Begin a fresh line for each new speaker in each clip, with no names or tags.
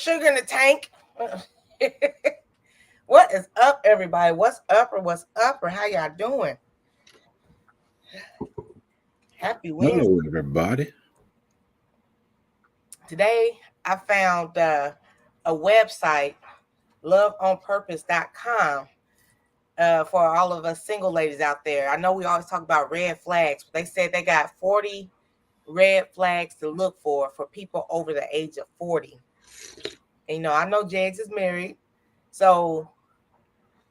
sugar in the tank. What is up, everybody? What's up, or how y'all doing? Happy Wednesday.
Hello, everybody.
Today, I found a website, loveonpurpose.com, for all of us single ladies out there. I know we always talk about red flags, but they said they got 40 red flags to look for people over the age of 40. And, I know Jags is married, so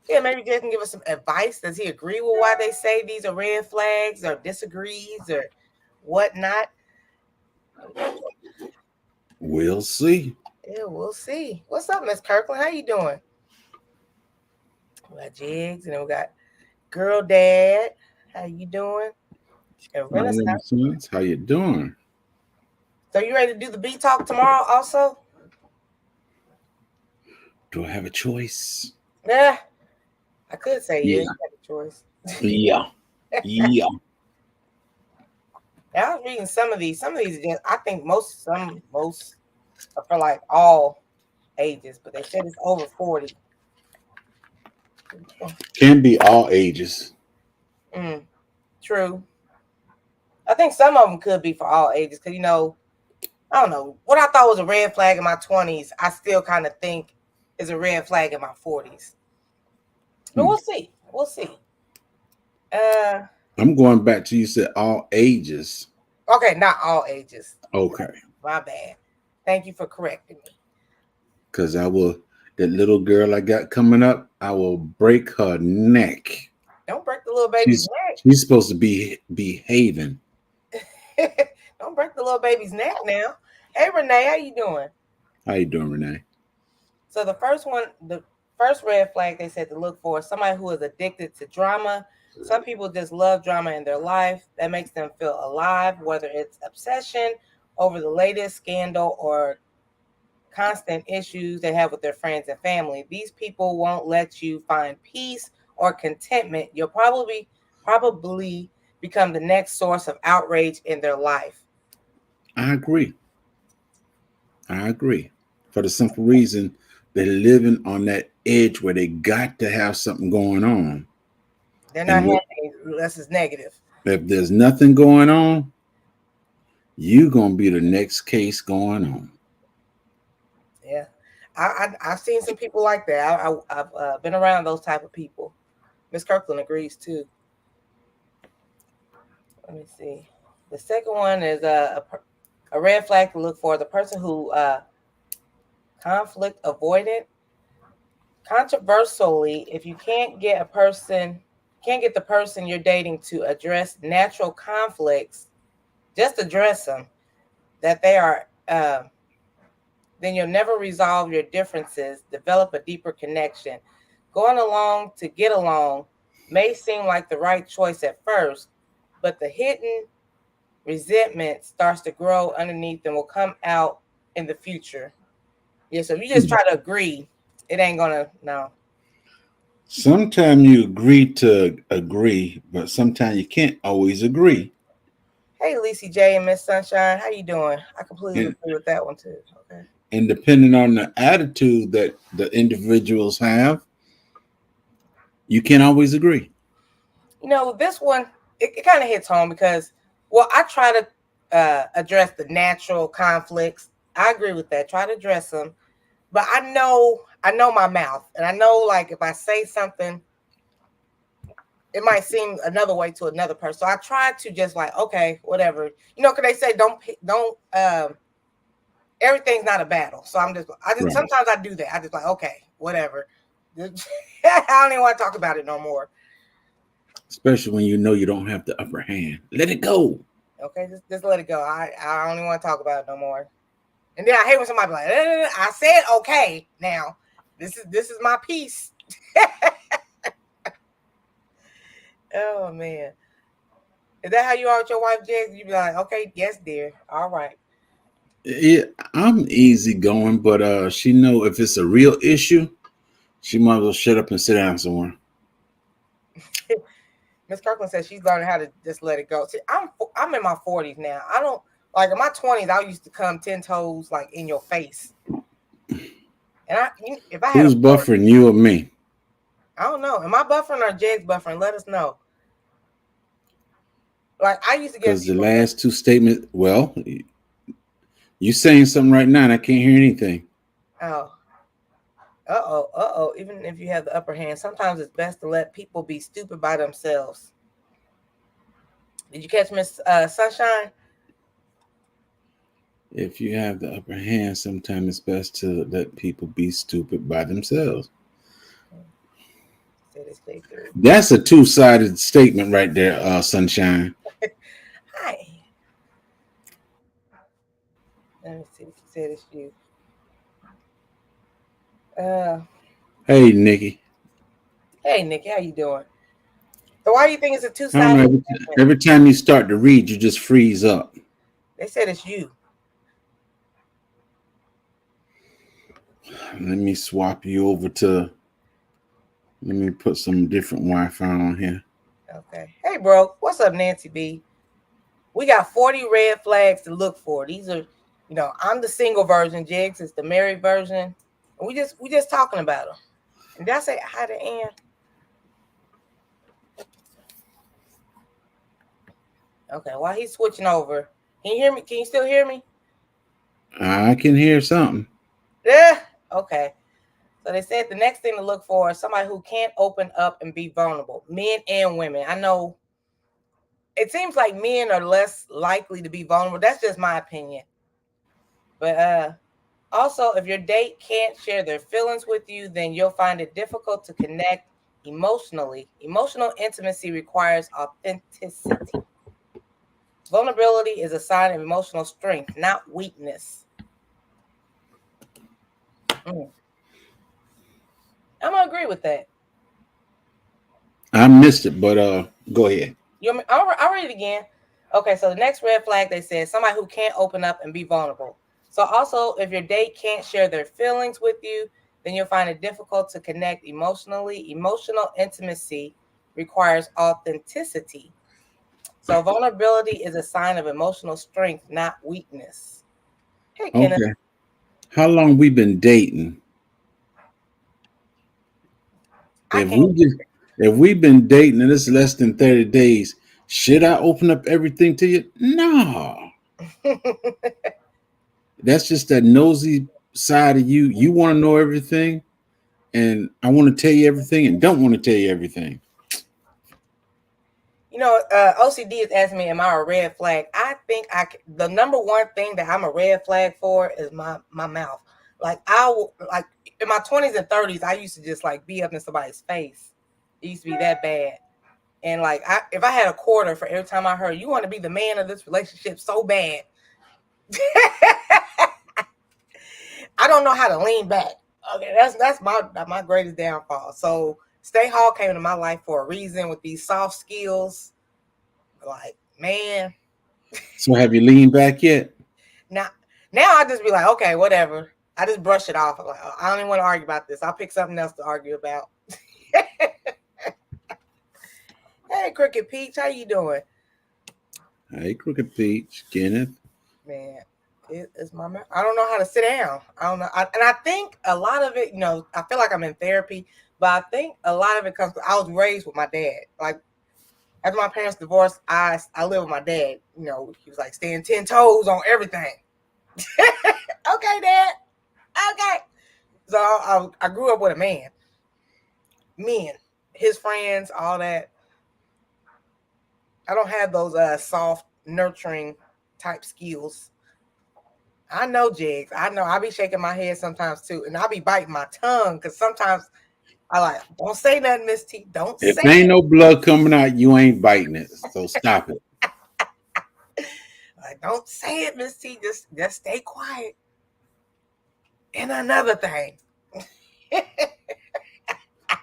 yeah, maybe Jay can give us some advice. Does he agree with why they say these are red flags, or disagrees, or whatnot?
We'll see.
Yeah, we'll see. What's up, Miss Kirkland? How you doing? We got Jigs, and then we got Girl Dad. How you doing? And
Hi,
Renaissance.
Renaissance. How you doing?
So you ready to do the B talk tomorrow? Also,
Do I have a choice?
yeah, I could say yeah.
Yeah.
You got a choice.
Yeah. Yeah.
Now, I was reading some of these. Some of these, I think most are for like all ages, but they said it's over 40.
Can be all ages.
True. I think some of them could be for all ages because, I don't know. What I thought was a red flag in my 20s, I still kind of think is a red flag in my 40s. But we'll see. We'll see.
I'm going back to you said all ages.
Okay, not all ages.
Okay.
My bad. Thank you for correcting me.
Because that little girl I got coming up, I will break her neck.
Don't break the little baby's neck.
She's supposed to be behaving.
Don't break the little baby's neck now. Hey, Renee, how you doing?
How you doing, Renee?
So the first red flag they said to look for is somebody who is addicted to drama. Some people just love drama in their life. That makes them feel alive, whether it's obsession over the latest scandal or constant issues they have with their friends and family. These people won't let you find peace or contentment. You'll probably become the next source of outrage in their life.
I agree. For the simple reason they're living on that edge where they got to have something going on.
They're not happy unless it's negative.
If there's nothing going on, you're going to be the next case going on.
Yeah. I've seen some people like that. I've been around those type of people. Miss Kirkland agrees too. Let me see. The second one is a red flag to look for: the person who conflict avoidant. Controversially, if you can't get the person you're dating to address natural conflicts, just address them. That they are, then you'll never resolve your differences, develop a deeper connection. Going along to get along may seem like the right choice at first, but the hidden resentment starts to grow underneath and will come out in the future. Yeah, so if you just try to agree, it ain't gonna, no.
Sometimes you agree to agree, but sometimes you can't always agree.
Hey, Lacey J and Miss Sunshine, how you doing? I completely
And,
agree with that one too. Okay.
and depending on the attitude that the individuals have, you can't always agree.
This one, it kind of hits home because, well, I try to address the natural conflicts. I agree with that. Try to address them. But I know my mouth. And I know, like, if I say something, it might seem another way to another person. So I try to just like, okay, whatever. Because they say don't everything's not a battle. So I just right. Sometimes I do that. I just like, okay, whatever. I don't even want to talk about it no more.
Especially when you know you don't have the upper hand. Let it go.
Okay, just let it go. I don't even want to talk about it no more. And then I hate when somebody be like, I said okay. Now this is my piece. Oh man, is that how you are with your wife, Jess? You be like, okay, yes, dear. All right.
Yeah, I'm easy going, but she know if it's a real issue, she might as well shut up and sit down somewhere.
Miss Kirkland says she's learning how to just let it go. See, I'm in my 40s now. I don't like in my 20s. I used to come 10 toes like in your face. And if I had a
Who's
quarter,
buffering, you or me?
I don't know. Am I buffering or Jeg's buffering? Let us know. Like I used to get
Because the
people.
last two statements, well, you saying something right now and I can't hear anything.
Oh, Even if you have the upper hand, sometimes it's best to let people be stupid by themselves. Did you catch Miss Sunshine?
If you have the upper hand, sometimes it's best to let people be stupid by themselves.
Say they stay through.
That's a two-sided statement right there, Sunshine.
Hi. Let me see what she said. It's you. Uh,
Hey, Nikki.
hey Nikki, how you doing? So why do you think it's a
I don't know.
two-sided statement?
Every time you start to read, you just freeze up.
They said it's you.
Let me swap you over to. Let me put some different Wi-Fi on here.
Okay. Hey, bro. What's up, Nancy B? We got 40 red flags to look for. These are, I'm the single version. Jigs is the married version. And we just talking about them. And did I say hi to Ann? Okay. While he's switching over, can you hear me? Can you still hear me?
I can hear something.
Yeah. Okay. So they said the next thing to look for is somebody who can't open up and be vulnerable, men and women. I know it seems like men are less likely to be vulnerable. That's just my opinion. But also, if your date can't share their feelings with you, then you'll find it difficult to connect emotionally. Emotional intimacy requires authenticity. Vulnerability is a sign of emotional strength, not weakness. Mm. I'm gonna agree with that.
I missed it, but go ahead.
I'll read it again. Okay, so the next red flag they said somebody who can't open up and be vulnerable. So also, if your date can't share their feelings with you, then you'll find it difficult to connect emotionally. Emotional intimacy requires authenticity. So vulnerability is a sign of emotional strength, not weakness. Hey, Kenneth.
Okay. How long we been dating?
I
If
can't.
we just if we've been dating and it's less than 30 days, should I open up everything to you? No. That's just that nosy side of you. You want to know everything, and I want to tell you everything and don't want to tell you everything.
OCD is asking me, am I a red flag? I think the number one thing that I'm a red flag for is my mouth. Like like in my 20s and 30s, I used to just like be up in somebody's face. It used to be that bad. And like if I had a quarter for every time I heard you want to be the man of this relationship so bad, I don't know how to lean back. Okay, that's my greatest downfall. So Stay Hall came into my life for a reason with these soft skills. Like, man,
So have you leaned back yet?
now I just be like, okay, whatever. I just brush it off. I'm like, I don't even want to argue about this. I'll pick something else to argue about. Hey, Crooked Peach, how you doing?
Hey, Crooked Peach, Kenneth.
Man, it's my man. I don't know how to sit down. I don't know. And I think a lot of it, I feel like I'm in therapy, but I think a lot of it comes. I was raised with my dad. Like after my parents divorced, I live with my dad. He was like staying 10 toes on everything. Okay, Dad. Okay. So I grew up with a man. Men, his friends, all that. I don't have those soft, nurturing type skills. I know, Jigs. I know. I be shaking my head sometimes too, and I be biting my tongue because sometimes I like don't say nothing, Miss T. Don't
If
say
ain't
it.
no blood coming out, you ain't biting it. So stop it.
Like, don't say it, Miss T. Just stay quiet. And another thing.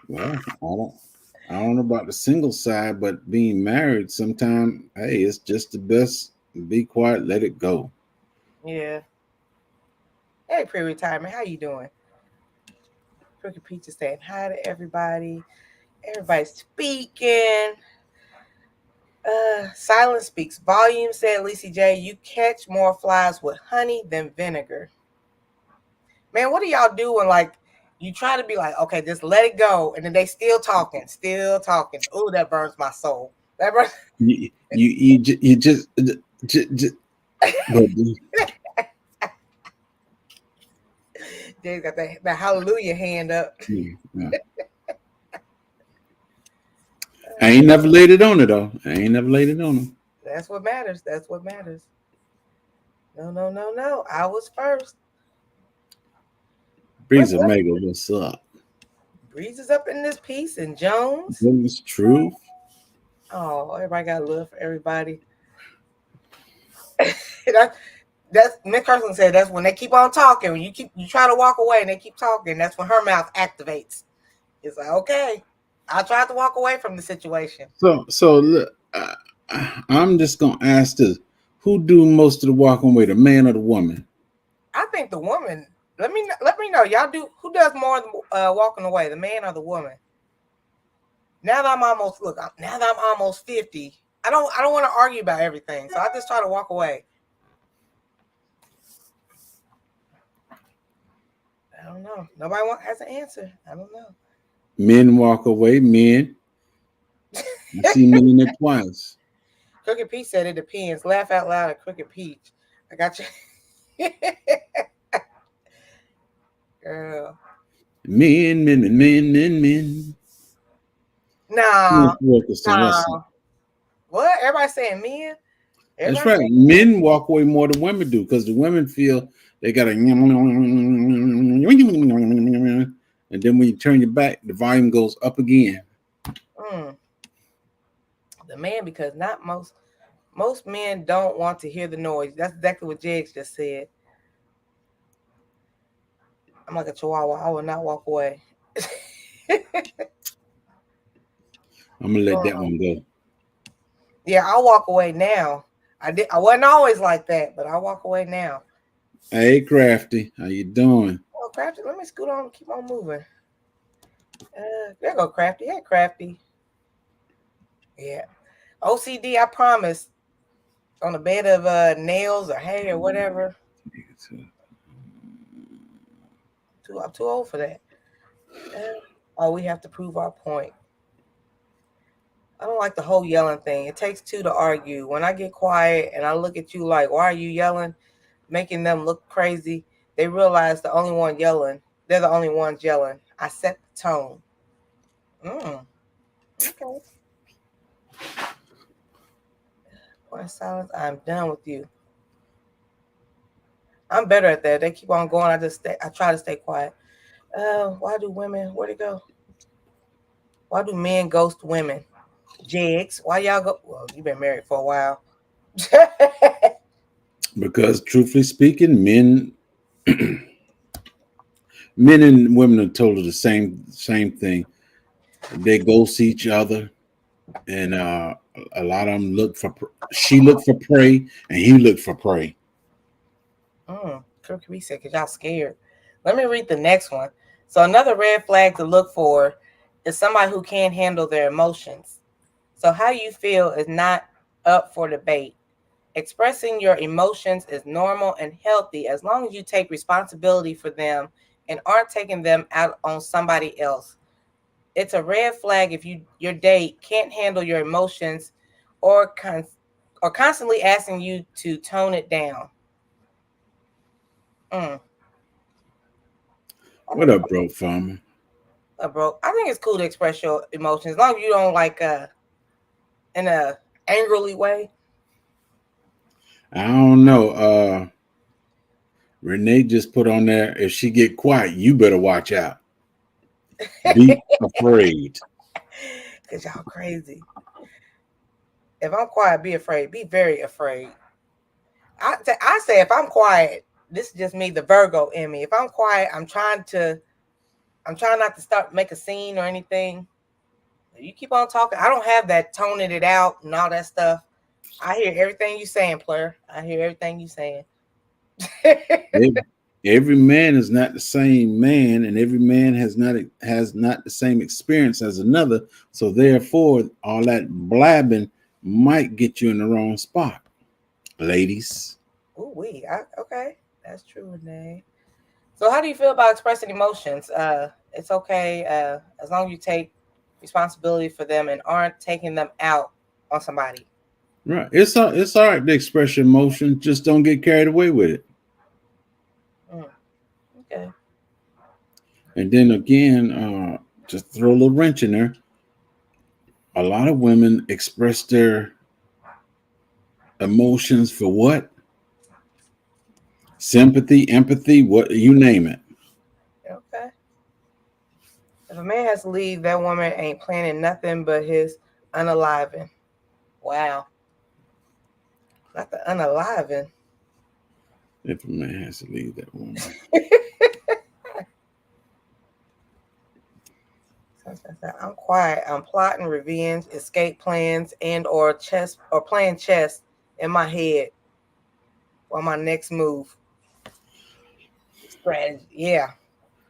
Well, I don't know about the single side, but being married, sometimes, hey, it's just the best. Be quiet, let it go.
Yeah. Hey, pre-retirement. How you doing? Crooked Peach is saying hi to everybody. Everybody's speaking. Silence speaks volume, said Lacey J. You catch more flies with honey than vinegar. Man, what do y'all do when like you try to be like, okay, just let it go, and then they still talking, still talking. Oh, that burns my soul. That burns.
You just but
They got that hallelujah hand up.
yeah. I ain't never laid it on her though. I ain't never laid it on her.
That's what matters. That's what matters. No, no, no, no. I was first.
Breeze Omega, what's up?
Breeze is up in this piece, and Jones.
It's truth.
Oh, everybody got love for everybody. That's Miss Kirkland said. That's when they keep on talking. When you try to walk away and they keep talking. That's when her mouth activates. It's like, okay, I tried to walk away from the situation.
So look, I'm just gonna ask this: who do most of the walking away, the man or the woman?
I think the woman. Let me know. Y'all do. Who does more walking away, the man or the woman? Now that I'm almost 50, I don't want to argue about everything. So I just try to walk away. I don't know. Nobody has an answer. I don't know.
Men walk away. Men. I see men in it twice.
Crooked Peach said it depends. Laugh out loud at Crooked Peach. I got you. Girl.
Men.
No.
What's
No. What? Everybody saying men?
That's right. Men walk away more than women do because the women feel they got to, and then when you turn your back, the volume goes up again.
The man, because not most men don't want to hear the noise. That's exactly what Jegs just said. I'm like a chihuahua. I will not walk away.
I'm gonna let that one go.
Yeah, I'll walk away now. I wasn't always like that, but I'll walk away now.
Hey, Crafty, how you doing?
Oh, Crafty, let me scoot on and keep on moving. There go Crafty. Hey, Crafty. Yeah. OCD, I promise. On a bed of nails or hay or whatever. I'm too old for that. We have to prove our point. I don't like the whole yelling thing. It takes two to argue. When I get quiet and I look at you like, why are you yelling? Making them look crazy. They realize they're the only ones yelling. I set the tone. Okay. Quiet silence. I'm done with you. I'm better at that. They keep on going. I try to stay quiet. Why do women? Where'd it go? Why do men ghost women? Jigs. Why y'all go? Well, you've been married for a while.
Because truthfully speaking, men and women are told the same thing. They ghost each other, and a lot of them she looked for prey, and he looked for prey.
Kirk said, because y'all scared. Let me read the next one. So another red flag to look for is somebody who can't handle their emotions. So how you feel is not up for debate. Expressing your emotions is normal and healthy as long as you take responsibility for them and aren't taking them out on somebody else. It's a red flag if your date can't handle your emotions or constantly asking you to tone it down.
What up, bro, farmer?
Bro, I think it's cool to express your emotions as long as you don't like in a angrily way.
I don't know. Renee just put on there, if she get quiet, you better watch out. Be afraid.
Because y'all crazy. If I'm quiet, be afraid. Be very afraid. I say if I'm quiet, this is just me, the Virgo in me. If I'm quiet, I'm trying not to make a scene or anything. You keep on talking. I don't have that toning it out and all that stuff. I hear everything you saying, player. I hear everything you saying.
Every man is not the same man, and every man has not the same experience as another. So therefore, all that blabbing might get you in the wrong spot, ladies.
Okay, that's true, Renee. So how do you feel about expressing emotions? It's okay as long as you take responsibility for them and aren't taking them out on somebody.
Right. It's all right to express your emotion. Just don't get carried away with it.
Mm, okay.
And then again, just throw a little wrench in there. A lot of women express their emotions for what? Sympathy, empathy, what you name it.
Okay. If a man has to leave, that woman ain't planning nothing but his unaliving. Wow. Not the unaliving.
If a man has to leave that woman.
I'm quiet. I'm plotting revenge, escape plans, and or chess or playing chess in my head for my next move. Strategy. Yeah.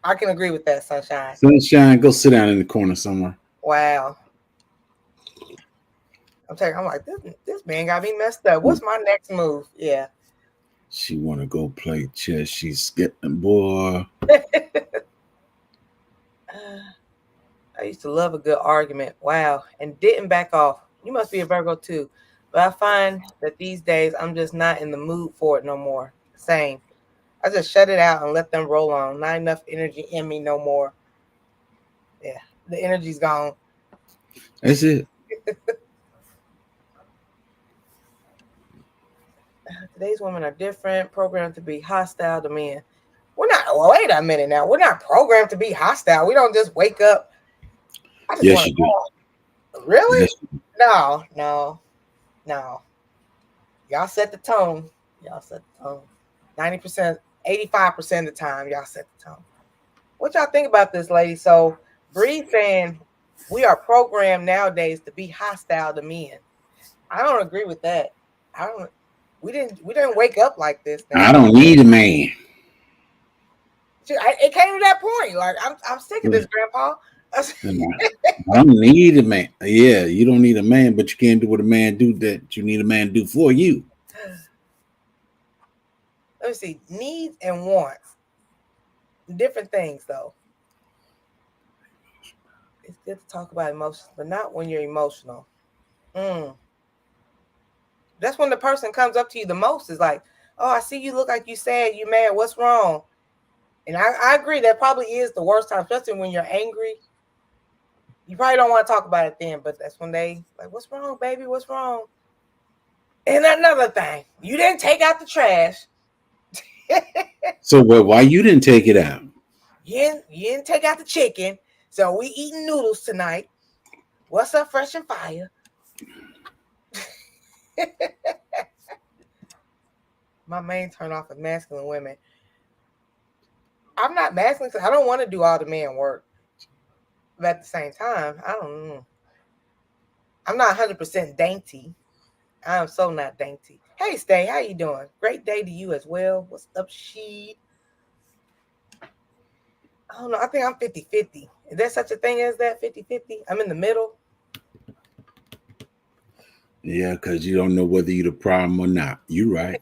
I can agree with that, Sunshine.
Sunshine, go sit down in the corner somewhere.
Wow. I'm like, this man got me messed up. What's my next move? Yeah.
She want to go play chess. She's getting boy.
I used to love a good argument. Wow. And didn't back off. You must be a Virgo too. But I find that these days I'm just not in the mood for it no more. Same. I just shut it out and let them roll on. Not enough energy in me no more. Yeah. The energy's gone.
That's it.
Today's women are different, programmed to be hostile to men. We're not, well, wait a minute now. We're not programmed to be hostile. We don't just wake up. I just
Yes,
want to
you do.
call. Really?
Yes.
No. Y'all set the tone. 90%, 85% of the time, y'all set the tone. What y'all think about this, lady? So Bree saying we are programmed nowadays to be hostile to men. I don't agree with that. I don't. We didn't wake up like this.
I don't need a man.
It came to that point. Like I'm sick of this, Grandpa.
I don't need a man. Yeah, you don't need a man, but you can't do what a man do that you need a man to do for you.
Let me see. Needs and wants. Different things, though. It's good to talk about emotions, but not when you're emotional. That's when the person comes up to you the most. Is like, oh, I see you look like you sad, you mad. What's wrong? And I agree. That probably is the worst time, especially when you're angry. You probably don't want to talk about it then, but that's when they like, what's wrong, baby? What's wrong? And another thing, you didn't take out the trash.
So, well, why you didn't take it out?
You didn't take out the chicken. So we eating noodles tonight. What's up, fresh and fire? My main turn off is masculine women. I'm not masculine because I don't want to do all the man work. But at the same time, I don't know. I'm not 100% dainty. I am so not dainty. Hey, Stay, how you doing? Great day to you as well. What's up, she? I don't know. I think I'm 50-50. Is there such a thing as that 50-50? I'm in the middle.
Yeah, because you don't know whether you're the problem or not. You right.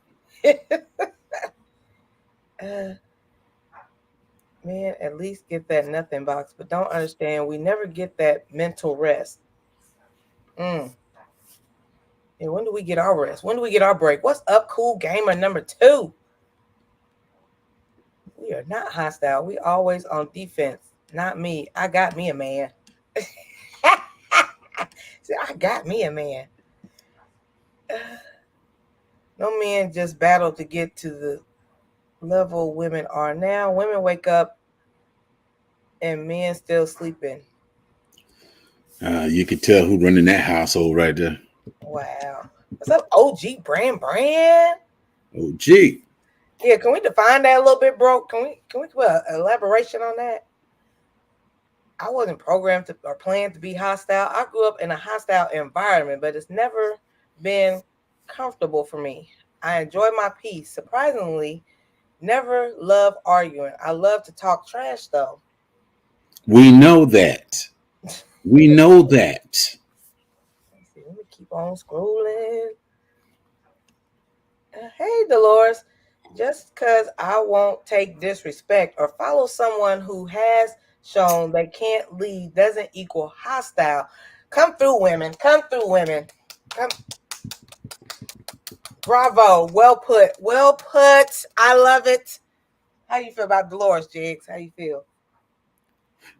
Man, at least get that nothing box, but don't understand. We never get that mental rest. And when do we get our rest? When do we get our break? What's up, cool gamer number 2? We are not hostile. We always on defense. Not me. I got me a man. See, I got me a man. No men just battle to get to the level women are now. Women wake up and men still sleeping.
You can tell who running that household right there.
Wow. What's up, OG Brand?
Oh, gee.
Yeah, can we define that a little bit, bro? Can we put an elaboration on that? I wasn't programmed to or planned to be hostile. I grew up in a hostile environment, but it's never been comfortable for me. I enjoy my peace. Surprisingly, never love arguing. I love to talk trash, though.
We know that. We know that.
Let me keep on scrolling. Hey, Dolores. Just because I won't take disrespect or follow someone who has shown they can't lead doesn't equal hostile. Come through, women. Come through, women. Come. Bravo. Well put. Well put. I love it. How you feel about Dolores, Jigs? How you feel?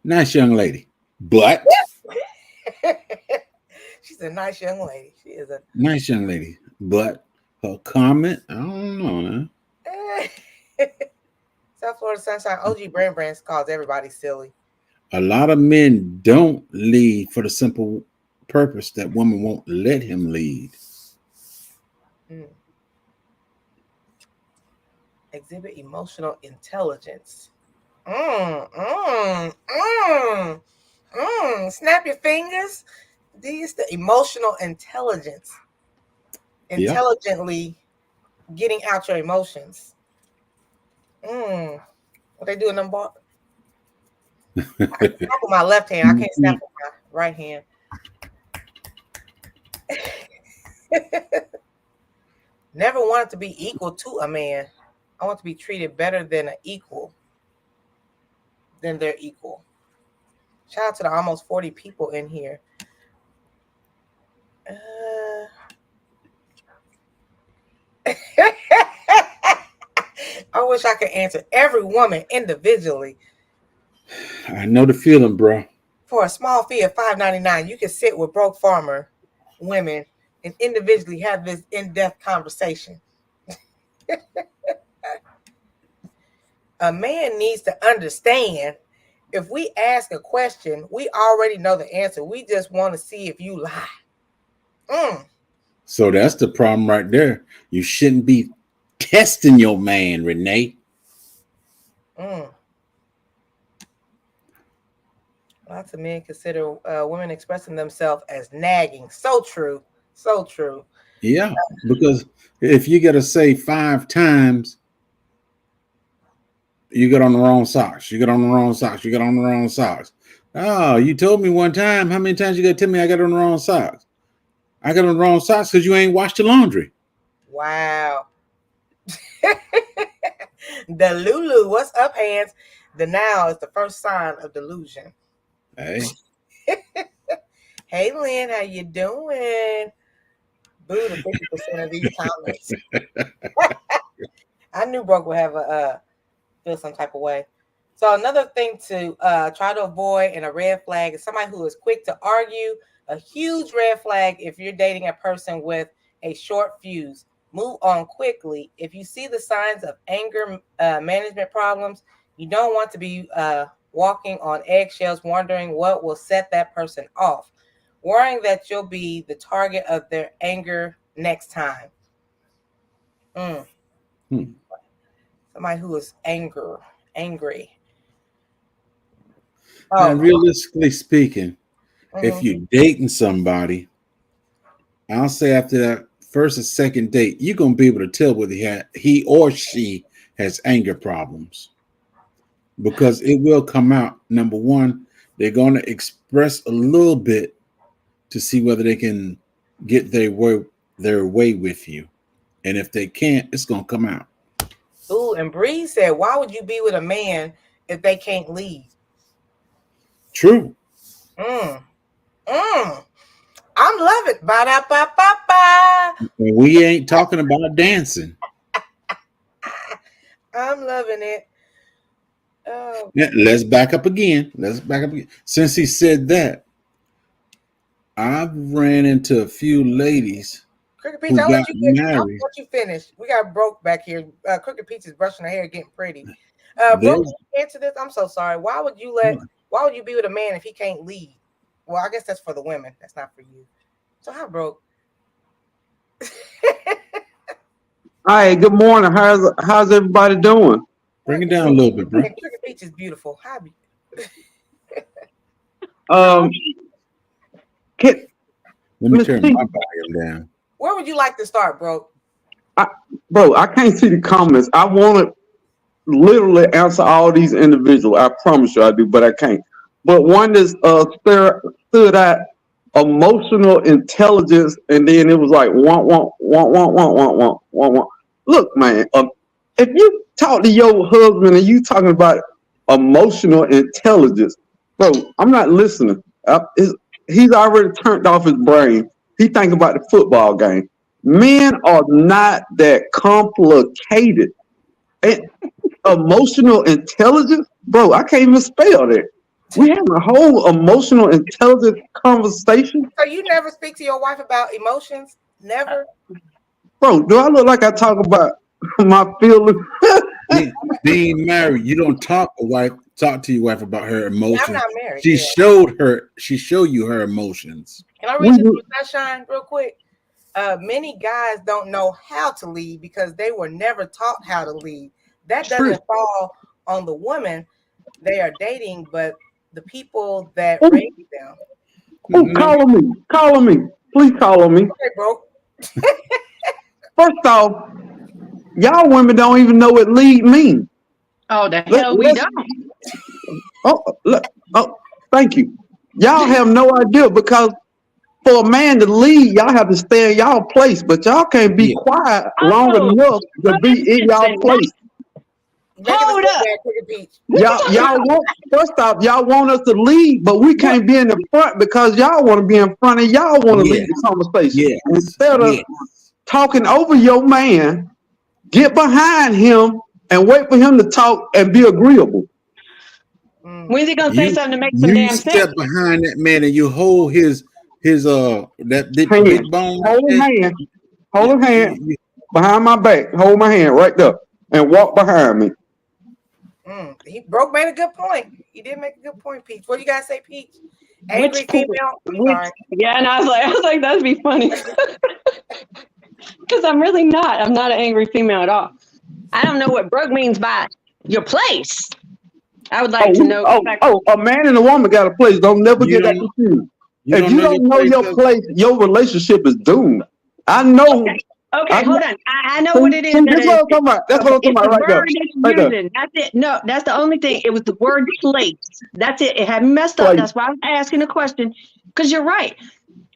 Nice young lady, but
She's a nice young lady. She is a
nice young lady, but her comment, I don't know. Man.
South Florida Sunshine. OG Brands calls everybody silly.
A lot of men don't lead for the simple purpose that women won't let him lead.
Mm. Exhibit emotional intelligence. Snap your fingers. These the emotional intelligence. Intelligently getting out your emotions. What they do in them ball? I can snap with my left hand. I can't snap with my right hand. Never wanted to be equal to a man. I want to be treated better than an equal. Than their equal. Shout out to the almost 40 people in here. I wish I could answer every woman individually.
I know the feeling, bro.
For a small fee of $5.99, you can sit with broke farmer women and individually have this in-depth conversation. A man needs to understand if we ask a question, we already know the answer. We just want to see if you lie.
So that's the problem right there. You shouldn't be testing your man, Renee.
Lots of men consider women expressing themselves as nagging. So true. So true.
Yeah, because if you got to say 5 times, you got on the wrong socks. You got on the wrong socks. You got on the wrong socks. Oh, you told me one time. How many times you got to tell me I got on the wrong socks? I got on the wrong socks because you ain't washed the laundry.
Wow. The Lulu, what's up, hands? Denial is the first sign of delusion.
Hey.
Hey, Lynn, how you doing? Boo to 50% of these comments. I knew Brooke would have feel some type of way. So another thing to try to avoid and a red flag is somebody who is quick to argue. A huge red flag if you're dating a person with a short fuse. Move on quickly. If you see the signs of anger management problems, you don't want to be walking on eggshells, wondering what will set that person off, worrying that you'll be the target of their anger next time. Somebody who is angry.
Now, realistically speaking, if you're dating somebody, I'll say after that first or second date, you're gonna be able to tell whether he or she has anger problems, because it will come out. Number one, they're going to express a little bit to see whether they can get their way with you, and if they can't, it's gonna come out.
Ooh, and Bree said, "Why would you be with a man if they can't lead?"
True.
I'm loving it. Ba-da-ba-ba-ba.
We ain't talking about dancing.
I'm loving it. Oh.
Yeah, let's back up again. Since he said that, I've ran into a few ladies
Crooked Peach,
who
I'll
got
let
married.
you finish. We got Broke back here. Crooked Peach is brushing her hair, getting pretty. Broke, answer this. I'm so sorry. Why would you be with a man if he can't lead? Well, I guess that's for the women. That's not for you. So how, Broke?
Hi, good morning. How's everybody doing?
Bring it down a little bit, bro.
Crooked Peach is beautiful. Hobby.
Let me turn my volume down.
Where would you like to start, Broke?
Bro, I can't see the comments. I want to literally answer all these individuals. I promise you I do, but I can't. But one is stood out, emotional intelligence, and then it was like want. Look, man, if you talk to your husband and you talking about emotional intelligence, bro, I'm not listening. He's already turned off his brain. He think about the football game. Men are not that complicated. And emotional intelligence, bro, I can't even spell that. We having a whole emotional intelligence conversation.
So you never speak to your wife about emotions? Never?
Bro, do I look like I talk about my feelings?
Being married, you don't talk to your wife about her
I'm
emotions.
not married.
She
Yeah.
showed you her emotions.
Can I read this from Sunshine real quick? Many guys don't know how to lead because they were never taught how to lead. That doesn't fall on the woman they are dating, but the people that raised them.
Oh, call on me. Please call on me.
Okay, bro.
First off, y'all women don't even know what lead means.
Oh, the hell we don't.
Oh, thank you. Y'all have no idea because for a man to lead, y'all have to stay in y'all place, but y'all can't be quiet long enough to be in y'all place.
Hold up.
Y'all want, first off, y'all want us to lead, but we can't be in the front because y'all want to be in front and y'all want to lead the conversation.
Yes.
Instead of talking over your man, get behind him and wait for him to talk and be agreeable.
When's he gonna say something to make some
you
damn
step
sense?
behind that man and you hold his that big bone.
Hold his hand behind my back. Hold my hand right there and walk behind me.
He made a good point. He did make a good point, Peach. What do you guys say, Peach? Angry female?
Yeah, and I was like, that'd be funny. Because I'm really not. I'm not an angry female at all. I don't know what broke means by your place. I would like to know.
A man and a woman got a place. Don't never get that confused. If you don't know your place, your relationship is doomed. I know.
Okay, hold on. I know what it is.
That's what I'm talking about. That's what I'm talking about right there.
Right there. That's it. No, that's the only thing. It was the word place. That's it. It had messed up. That's why I was asking the question. Because you're right.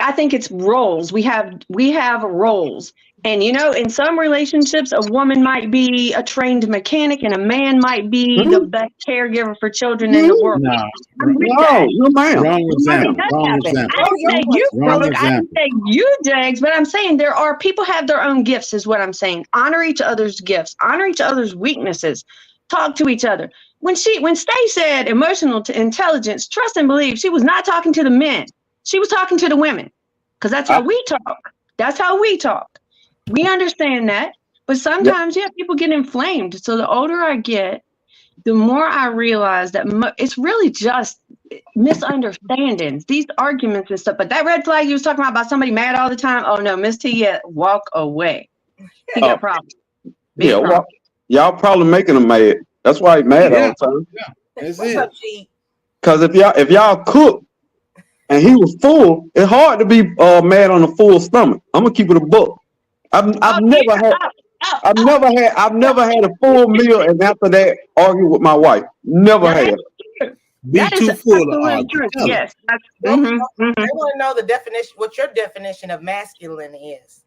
I think it's roles. We have roles. And in some relationships, a woman might be a trained mechanic and a man might be the best caregiver for children in the world.
No,
ma'am.
Wrong example.
I didn't say you, Jags, but I'm saying there are people have their own gifts, is what I'm saying. Honor each other's gifts, honor each other's weaknesses, talk to each other. When Stay said emotional intelligence, trust and believe, she was not talking to the men. She was talking to the women. Because that's how we talk. That's how we talk. We understand that, but sometimes, people get inflamed. So the older I get, the more I realize that it's really just misunderstandings, these arguments and stuff. But that red flag you was talking about somebody mad all the time. Oh no, Miss T, walk away. He got problems.
Y'all probably making him mad. That's why he's mad all the time.
Yeah, that's it.
Because if y'all cook and he was full, it's hard to be mad on a full stomach. I'm gonna keep it a buck. I've never had a full meal and after that argue with my wife. Never had.
Be too full to argue.
Yes.
They want to know the definition. What your definition of masculine is?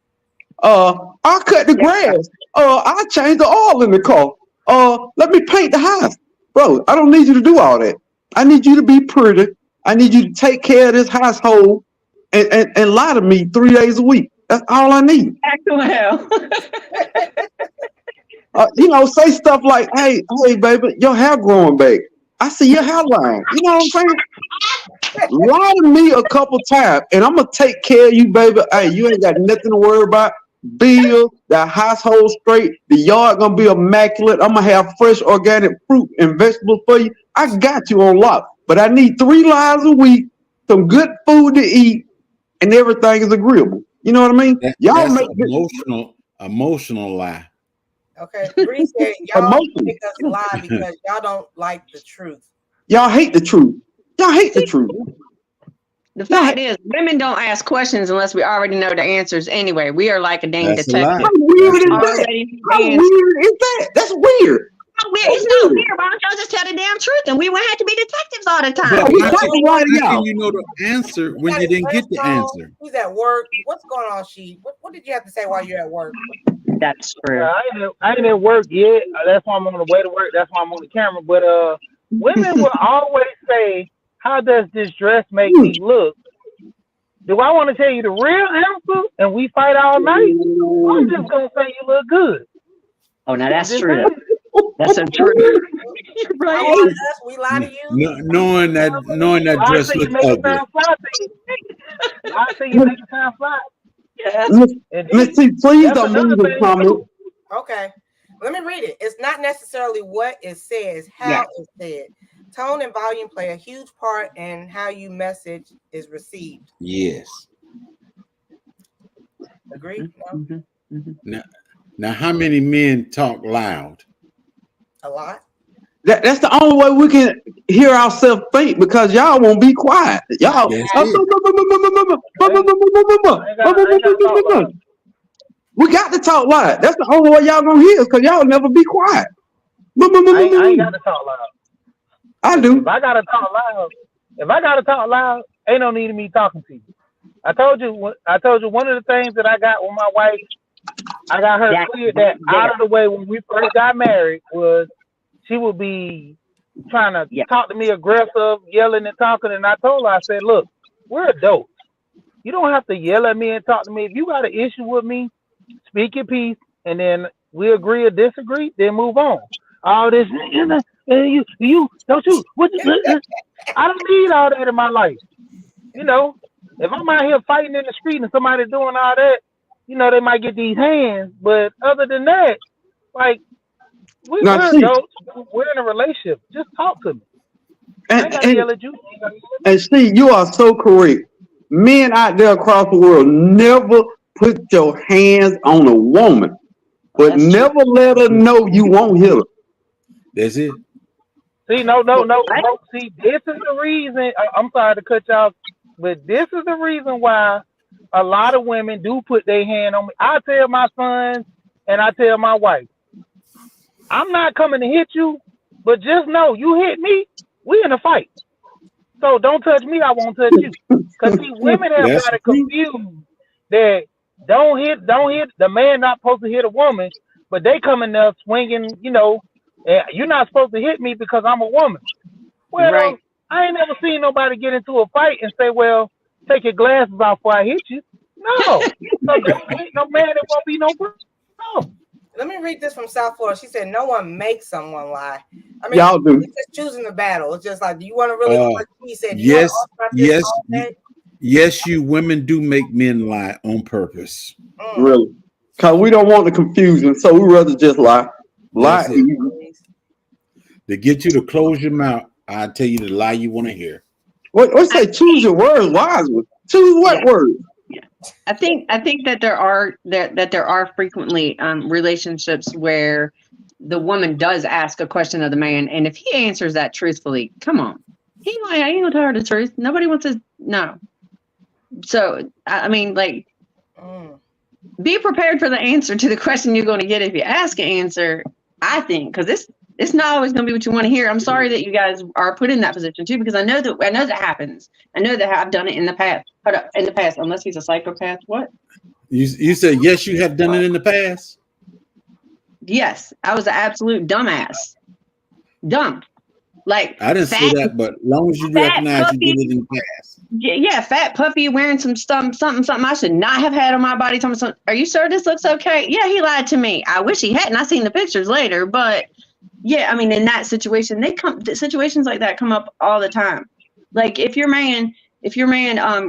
I cut the grass. I change the oil in the car. Let me paint the house, bro. I don't need you to do all that. I need you to be pretty. I need you to take care of this household and lie to me 3 days a week. That's all I need.
Actual hell.
Say stuff like, hey, baby, your hair growing back. I see your hairline. You know what I'm saying? Lie to me a couple times, and I'm going to take care of you, baby. Hey, you ain't got nothing to worry about. Bill, the household straight. The yard going to be immaculate. I'm going to have fresh organic fruit and vegetables for you. I got you on lock. But I need 3 lives a week, some good food to eat, and everything is agreeable. You know what I mean?
Y'all make emotional lie.
Okay, Bree said y'all make us lie because y'all don't like the truth.
Y'all hate the truth. Y'all hate the truth.
The fact is, women don't ask questions unless we already know the answers anyway. We are like a dang detective.
How weird is that? That's weird.
It's not weird. Why don't y'all just tell the damn truth and we wouldn't have to be detectives all the time?
How can you know the answer when you didn't get the answer?
He's at work. What's going on, She? What What did you have to say while you're at work?
That's true.
I ain't at work yet. That's why I'm on the way to work. That's why I'm on the camera. But women will always say, "How does this dress make me look?" Do I want to tell you the real answer and we fight all night? I'm just gonna say you look good.
Oh, now that's true. That's so true.
Right. We lie to you.
Knowing that
I
dress
say you
look
make it
ugly.
sound fly. I say you make it sound fly.
Yeah.
Miss T, please
That's
don't
another
move the
thing,
comment.
too.
Okay. Let me read it. It's not necessarily what it says, how it's said. Tone and volume play a huge part in how your message is received.
Yes.
Agree? No?
Now, how many men talk loud?
A lot.
That's the only way we can hear ourselves think because y'all won't be quiet. Y'all.
That's
We got to talk loud. That's the only way y'all gonna hear us because y'all never be quiet.
I ain't got to talk loud.
I do.
If I gotta talk loud, ain't no need of me talking to you. I told you one of the things that I got with my wife, I got her cleared that out of the way when we first got married was she would be trying to talk to me aggressive, yelling and talking, and I told her, I said, look, we're adults. You don't have to yell at me and talk to me. If you got an issue with me, speak your piece, and then we agree or disagree, then move on. All this, you don't you? I don't need all that in my life. You know, if I'm out here fighting in the street and somebody doing all that, you know, they might get these hands. But other than that, like, we're adults. We're in a relationship. Just talk to me. I ain't gotta yell at you.
And see, you are so correct. Men out there across the world never put your hands on a woman, but never let her know you won't hit her.
That's it.
See, no. See, this is the reason. I'm sorry to cut y'all, but this is the reason why a lot of women do put their hand on me. I tell my sons and I tell my wife, I'm not coming to hit you, but just know you hit me, we in a fight. So don't touch me, I won't touch you. Because see, women have got it confused that don't hit. The man not supposed to hit a woman, but they coming up swinging, you know, you're not supposed to hit me because I'm a woman. Well, I ain't never seen nobody get into a fight and say, well, take your glasses off before I hit you. No. So don't hit no man, it won't be no problem.
Let me read this from South Florida. She said, no one makes someone lie. I mean,
y'all do.
It's just choosing the battle. It's just like, do you want to really look like he said?
Yes, you women do make men lie on purpose.
Really. Because we don't want the confusion, so we rather just lie. Lie.
To get you to close your mouth, I'll tell you the lie you want to hear.
What say choose your words wisely? Choose what words?
Yeah. I think that there are frequently relationships where the woman does ask a question of the man, and if he answers that truthfully, come on, I ain't gonna tell her the truth. Nobody wants to know. So I mean, like, be prepared for the answer to the question you're going to get if you ask an answer. I think because it's not always going to be what you want to hear. I'm sorry that you guys are put in that position too, because I know that happens. I know that I've done it in the past. Unless he's a psychopath. What?
You said yes, you have done it in the past.
Yes, I was an absolute dumbass. Dumb. Like
I didn't say that, but as long as you recognize you did it in the past.
Yeah, fat puppy wearing some something I should not have had on my body. Are you sure this looks okay? Yeah, he lied to me. I wish he hadn't. I seen the pictures later, but yeah, I mean, in that situation, situations like that come up all the time. Like if your man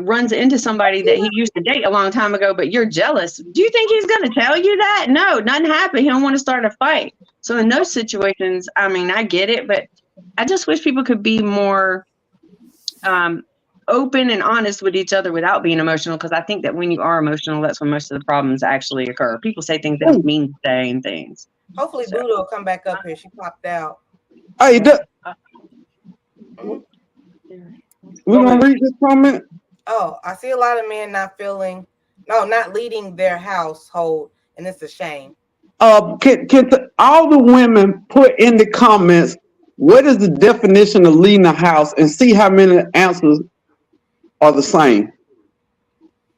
runs into somebody that he used to date a long time ago, but you're jealous, do you think he's going to tell you that? No, nothing happened. He don't want to start a fight. So in those situations, I mean, I get it, but I just wish people could be more open and honest with each other without being emotional, because I think that when you are emotional, that's when most of the problems actually occur. People say things that don't mean to say and things.
Hopefully Buddha will come back up here. She popped out.
Hey, we gonna read this comment?
Oh, I see a lot of men not leading their household, and it's a shame.
Can all the women put in the comments what is the definition of leading a house and see how many answers are the same?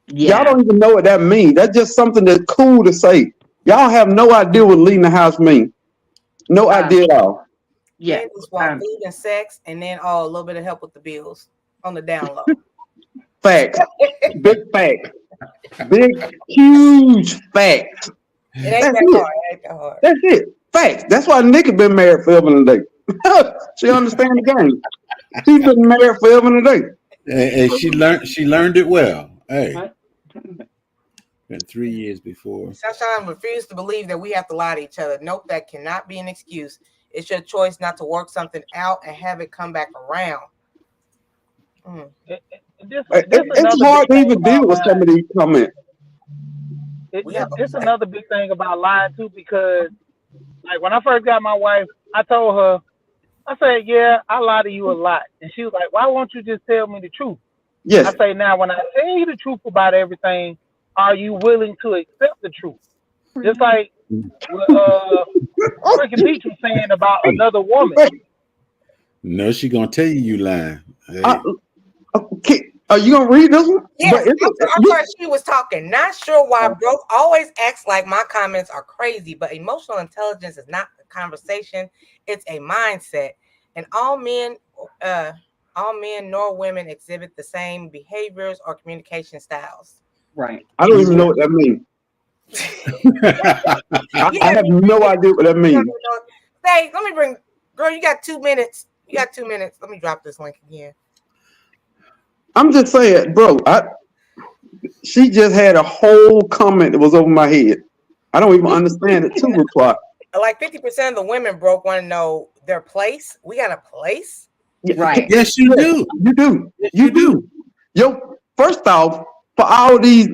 Y'all don't even know what that means. That's just something that's cool to say. Y'all have no idea what leaving the house means. No idea at all.
Yeah.
Men just want food and sex, and then a little bit of help with the bills on the down low.
Facts. Big facts. Big, huge facts.
It ain't that hard. It ain't that hard.
That's it. Facts. That's why Nikki been married forever and a day. She understands the game. She's been married forever and a day.
And she learned it well. Hey. Been 3 years before.
Sunshine refused to believe that we have to lie to each other. Nope, that cannot be an excuse. It's your choice not to work something out and have it come back around.
It's hard to even deal with some of these comments.
It's another big thing about lying too, because like when I first got my wife, I told her, I said, yeah, I lie to you a lot. And she was like, why won't you just tell me the truth?
Yes.
I say, now when I tell you the truth about everything, are you willing to accept the truth? Just like freaking Peach was saying about another woman.
No, she gonna tell you lying. Hey.
Okay. Are you gonna read this one?
Yes, I thought she was talking. Not sure why bro always acts like my comments are crazy, but emotional intelligence is not a conversation, it's a mindset. And all men nor women exhibit the same behaviors or communication styles.
Right.
I don't even know what that means. I have no idea what that means.
Hey, let me bring, girl, you got 2 minutes. Let me drop this link again.
I'm just saying, bro, she just had a whole comment that was over my head. I don't even understand it to reply.
Like 50% of the women broke want to know their place. We got a place?
Right.
Yes, you do.
You do.
Yes,
you do. Yo, first off, for all these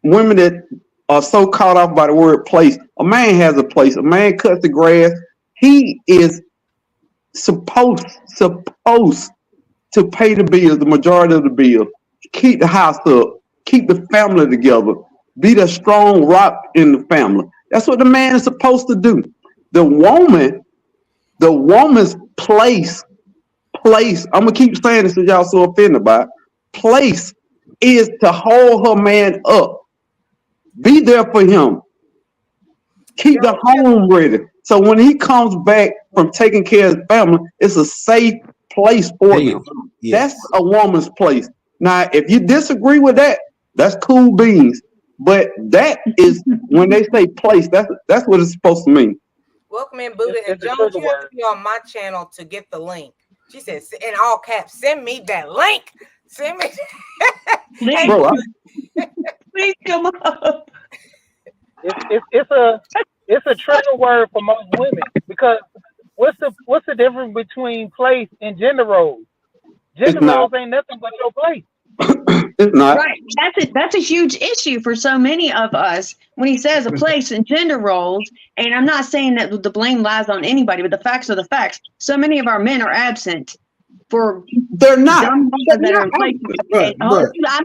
women that are so caught off by the word place, a man has a place. A man cuts the grass. He is supposed to pay the bills, the majority of the bills, keep the house up, keep the family together, be the strong rock in the family. That's what the man is supposed to do. The woman's place, I'm gonna keep saying this because y'all so offended by it. Place is to hold her man up. Be there for him. Keep the home ready. So when he comes back from taking care of his family, it's a safe place for him. Yes. That's a woman's place. Now, if you disagree with that, that's cool beans. But that is when they say place, that's what it's supposed to mean.
Welcome in, Buddha. And Jones, you have to be on my channel to get the link. She says in all caps, send me that link. Send me.
Hey,
bro,
please come up.
It's a trigger word for most women, because what's the difference between place and gender roles? Gender roles ain't nothing but your place.
It's not.
Right. That's a huge issue for so many of us when he says a place and gender roles. And I'm not saying that the blame lies on anybody, but the facts are the facts. So many of our men are absent for
they're not.
I'm not done.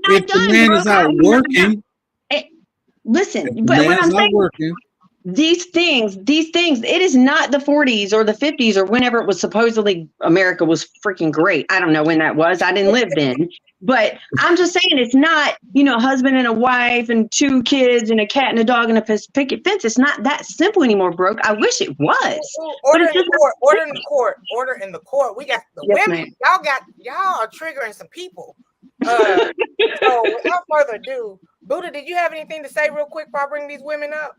If the man is out working,
listen, but what I'm saying,
working,
these things, it is not the 40s or the 50s or whenever it was supposedly America was freaking great. I don't know when that was. I didn't live then. But I'm just saying it's not, husband and a wife and 2 kids and a cat and a dog and a picket fence. It's not that simple anymore, bro. I wish it was.
Order in the court. Order in the court. We got the women.
Man.
Y'all are triggering some people. So without further ado, Buddha, did you have anything to say real quick before I bring these women up?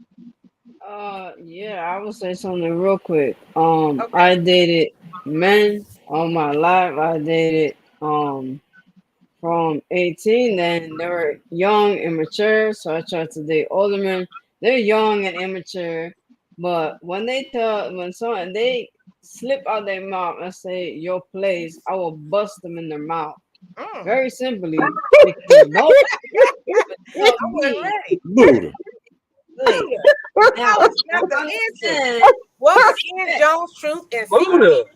Yeah, I will say something real quick. Okay. I dated men all my life. I dated from 18, then they were young, immature, so I tried to date older men. They're young and immature, but when they slip out their mouth and say your place, I will bust them in their mouth. Very simply.
I wasn't ready.
Buddha.
Now, welcome in, Jones Truth and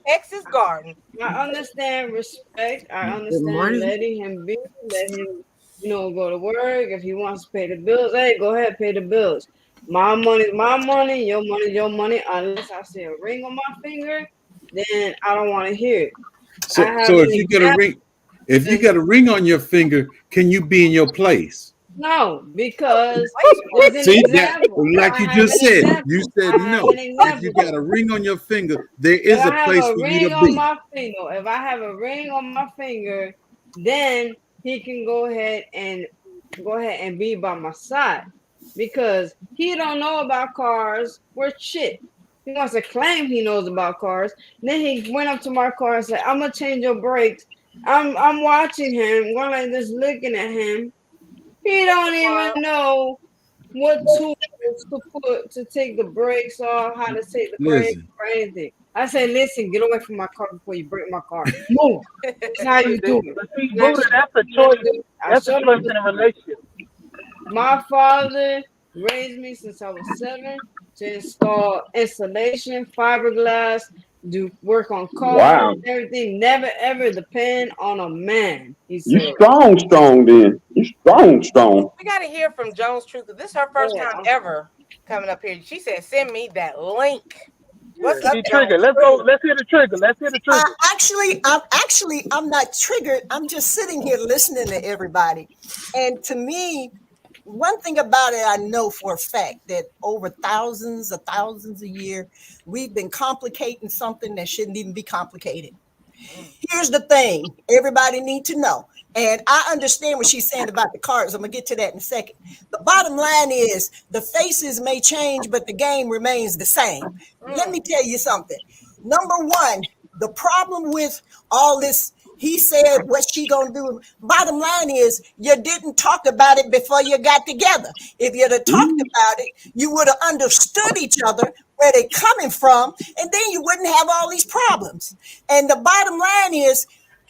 Texas Garden.
I understand respect. I understand letting him be, let him, go to work. If he wants to pay the bills, hey, go ahead, pay the bills. My money is my money, your money is your money. Unless I see a ring on my finger, then I don't want to hear it.
So if you get a ring, If you got a ring on your finger, can you be in your place?
No, because
Wait,
there's an
See that,
example.
like
I
you
have
just
an
said,
example.
you said
I have
no.
an
If you
example.
got a ring on your finger, there
If
is
I
a
have
place
a
for you to
ring on
be.
my finger, if I have a ring on my finger, then he can go ahead and be by my side because he don't know about cars worth shit. He wants to claim he knows about cars. Then he went up to my car and said, "I'm gonna change your brakes." I'm watching him, going like this, looking at him. He don't even know what tools to put to take the brakes off, how to take the brakes
Listen,
or anything. I said, listen, get away from my car before you break my car. Move. That's how you do it.
But see,
And I
Buddha, that's a choice. That's a
showed
choice
him.
in a relationship.
My father raised me since I was 7 to install insulation, fiberglass, do work on cars,
Wow.
everything. Never ever depend on a man. He
You
said,
strong then. You strong.
we got to hear from Jones Truth. This is her first
"Yeah,
time ever coming up here. She said, "Send me that link." What's
She
up,
triggered.
Jones
Let's go.
Truth?
Let's hear the trigger. Let's hear the trigger.
I'm not triggered. I'm just sitting here listening to everybody. And to me, one thing about it, I know for a fact that over thousands of years, we've been complicating something that shouldn't even be complicated. Here's the thing everybody need to know. And I understand what she's saying about the cards. I'm going to get to that in a second. The bottom line is the faces may change, but the game remains the same. Let me tell you something. Number one, the problem with all this, he said, what she gonna do? Bottom line is you didn't talk about it before you got together. If you'd have talked about it, you would have understood each other, where they're coming from, and then you wouldn't have all these problems. And the bottom line is,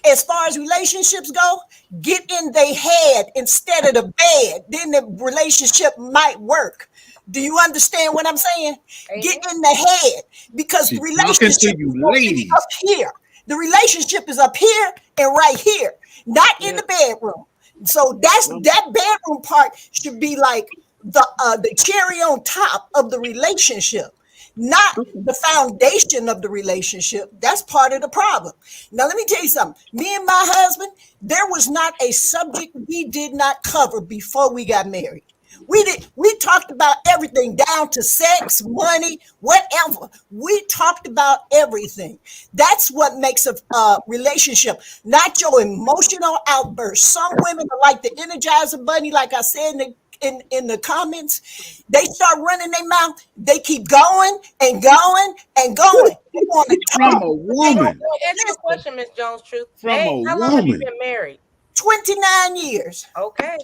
as far as relationships go, get in their head instead of the bed. Then the relationship might work. Do you understand what I'm saying? Get in the head because the
she's talking to
relationship is
you, ladies.
up here. The relationship is up here and right here, not in the bedroom. So that bedroom part should be like the cherry on top of the relationship, not the foundation of the relationship. That's part of the problem. Now, let me tell you something. Me and my husband, there was not a subject we did not cover before we got married. We talked about everything down to sex, money, whatever. We talked about everything. That's what makes a relationship, not your emotional outburst. Some women are like the Energizer Bunny, like I said in the comments. They start running their mouth. They keep going and going and going. They want to
From
talk.
a woman.
Answer the question, Miss Jones Truth.
From
Hey,
a
how long have you
woman.
been married?
29 years.
Okay.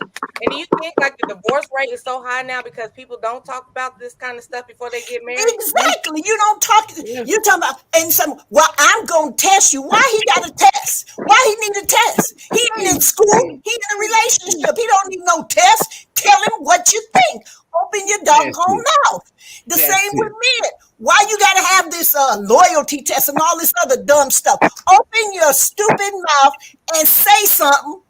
And do you think like the divorce rate is so high now because people don't talk about this kind of stuff before they get married?
Exactly. You don't talk. You're talking about and some. Well, I'm gonna test you. Why he got a test? Why he need a test? He ain't in school. He in a relationship. He don't need no test. Tell him what you think. Open your doggone mouth. The same with men. Why you gotta have this loyalty test and all this other dumb stuff? Open your stupid mouth and say something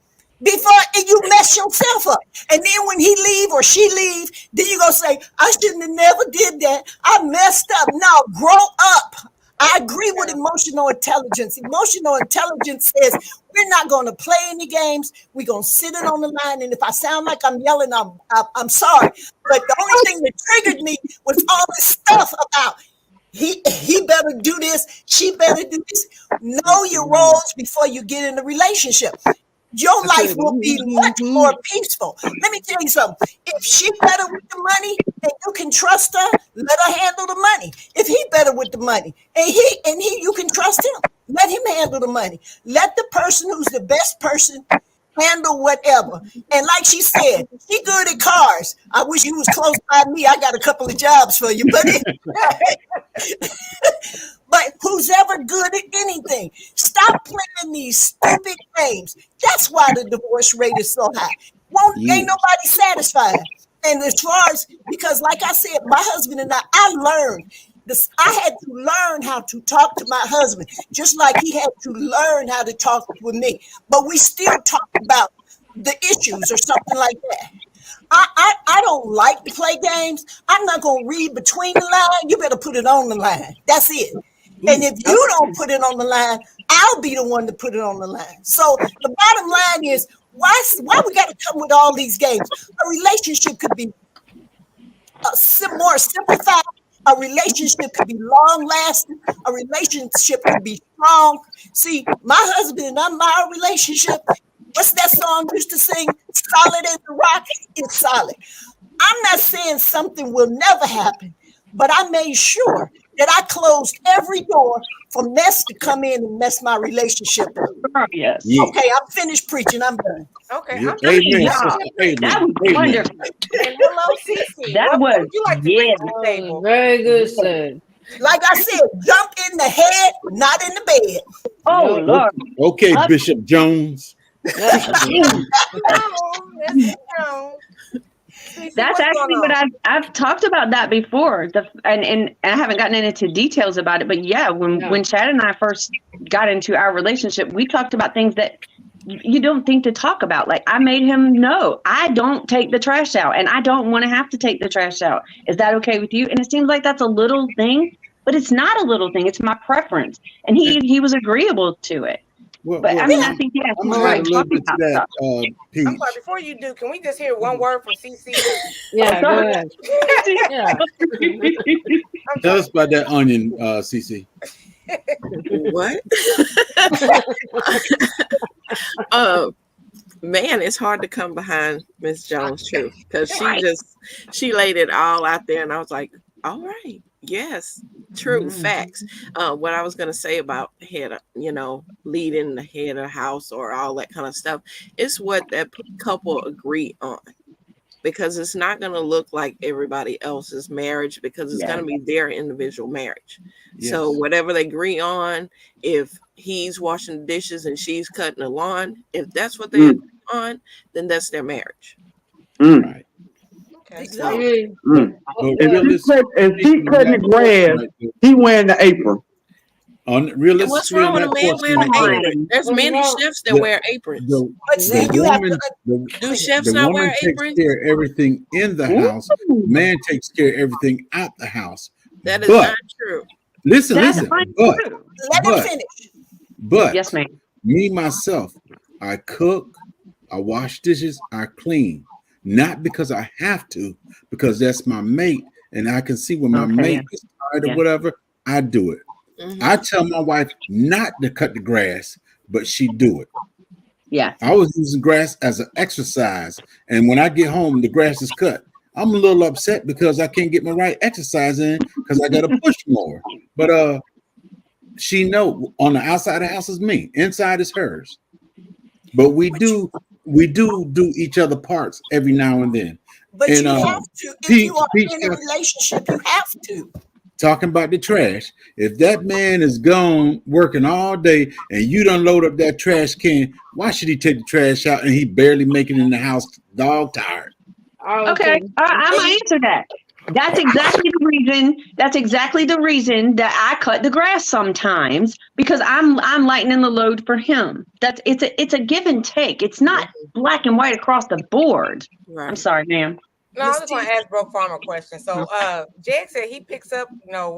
before you mess yourself up. And then when he leave or she leave, then you gonna say, I shouldn't have never did that. I messed up. No, grow up. I agree with emotional intelligence. Emotional intelligence says we're not going to play any games. We're going to sit it on the line. And if I sound like I'm yelling, I'm sorry. But the only thing that triggered me was all this stuff about he better do this. She better do this. Know your roles before you get in a relationship. Your life will be much more peaceful. Let me tell you something. If she better with the money and you can trust her, let her handle the money. If he better with the money and he you can trust him, let him handle the money. Let the person who's the best person handle whatever. And like she said, she good at cars. I wish you was close by me. I got a couple of jobs for you, but but who's ever good at anything? Stop playing these stupid games. That's why the divorce rate is so high. Ain't nobody satisfied. And as far as, because like I said, my husband and I learned this. I had to learn how to talk to my husband, just like he had to learn how to talk with me. But we still talk about the issues or something like that. I don't like to play games. I'm not going to read between the line. You better put it on the line. That's it. And if you don't put it on the line, I'll be the one to put it on the line. So the bottom line is, why we got to come with all these games? A relationship could be more simplified. A relationship could be long lasting. A relationship could be strong. See, my husband and my relationship, what's that song used to sing? Solid as a rock. It's solid. I'm not saying something will never happen, but I made sure that I closed every door for mess to come in and mess my relationship up.
Yes.
Yeah.
Okay, I'm finished preaching. I'm done.
Okay.
Yeah.
I'm
Amen.
Yeah.
Sister. Amen.
That was
Amen.
wonderful.
And hello, Cece.
That
What
was,
would you like to bring to the table?
Very good, sir.
Like I said, jump in the head, not in the bed.
Oh,
Yep.
Lord.
Okay, Bishop Jones.
That's actually what I've talked about that before. And I haven't gotten into details about it, but yeah, when Chad and I first got into our relationship, we talked about things that you don't think to talk about. Like, I made him know I don't take the trash out, and I don't want to have to take the trash out. Is that okay with you? And it seems like that's a little thing, but it's not a little thing. It's my preference, and he was agreeable to it. But I mean, I think
I'm gonna add a little bit to that, Peach.
I'm sorry, before you do, can we just hear one word from CC?
Yeah, go ahead. Yeah.
Tell us about that onion, CC.
What? Man, it's hard to come behind Miss Jones' truth, because she laid it all out there, and I was like, all right, yes, true, facts. What I was gonna say about leading the head of the house or all that kind of stuff, is what that couple agree on. Because it's not going to look like everybody else's marriage, because it's going to be their individual marriage. Yes. So whatever they agree on, if he's washing the dishes and she's cutting the lawn, if that's what they agree on, then that's their marriage.
Right.
Okay.
If he cutting the grass, he wearing the apron.
What's wrong with a man wearing
an apron? There's many chefs that wear aprons.
Do
chefs not wear aprons?
Takes care of everything in the house. Man takes care of everything out the house.
That is not true.
Listen.
Let him finish.
But
yes, ma'am.
Me myself, I cook, I wash dishes, I clean. Not because I have to, because that's my mate, and I can see when my mate is tired or whatever, I do it. Mm-hmm. I tell my wife not to cut the grass, but she do it.
Yeah.
I was using grass as an exercise, and when I get home, the grass is cut. I'm a little upset because I can't get my right exercise in because I got to push more. But she know on the outside of the house is me, inside is hers. But we do each other parts every now and then.
But you have to. If you are in a relationship, you have to.
Talking about the trash. If that man is gone working all day and you don't load up that trash can, why should he take the trash out and he barely make it in the house, dog tired?
Okay, I'm gonna answer that. That's exactly the reason that I cut the grass sometimes, because I'm lightening the load for him. It's a give and take. It's not black and white across the board. Right. I'm sorry, ma'am.
No, I just want to ask Broke Farmer a question. So Jag said he picks up,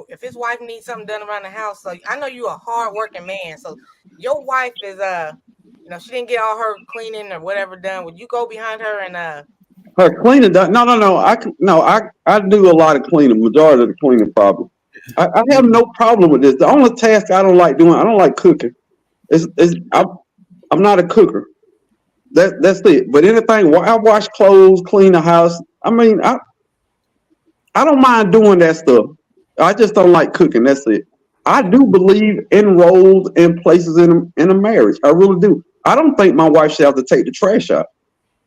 if his wife needs something done around the house. So I know you're a hard working man. So your wife is she didn't get all her cleaning or whatever done. Would you go behind her and
her cleaning done? No. I do a lot of cleaning, majority of the cleaning problem. I have no problem with this. The only task I don't like doing, I don't like cooking. I'm not a cooker. That's it. But anything, I wash clothes, clean the house. I mean, I don't mind doing that stuff. I just don't like cooking. That's it. I do believe in roles and places in a marriage. I really do. I don't think my wife should have to take the trash out.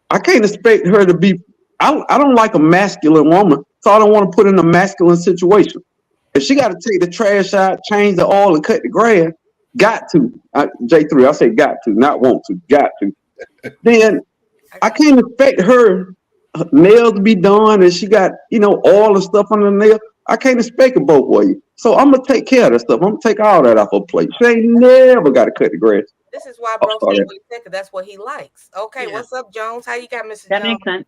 I can't expect her to be. I don't like a masculine woman, so I don't want to put in a masculine situation. If she got to take the trash out, change the oil, and cut the grass, got to. J3, I say got to, not want to, got to. Then I can't expect her nails to be done, and she got oil and stuff on the nail. I can't expect it both ways. So I'm gonna take care of that stuff. I'm gonna take all that off her plate. She ain't never got to cut the grass.
This is why Bro said what he said, 'cause that's what he likes. Okay, What's up, Jones? How you got, Mrs. Jones?
That makes sense.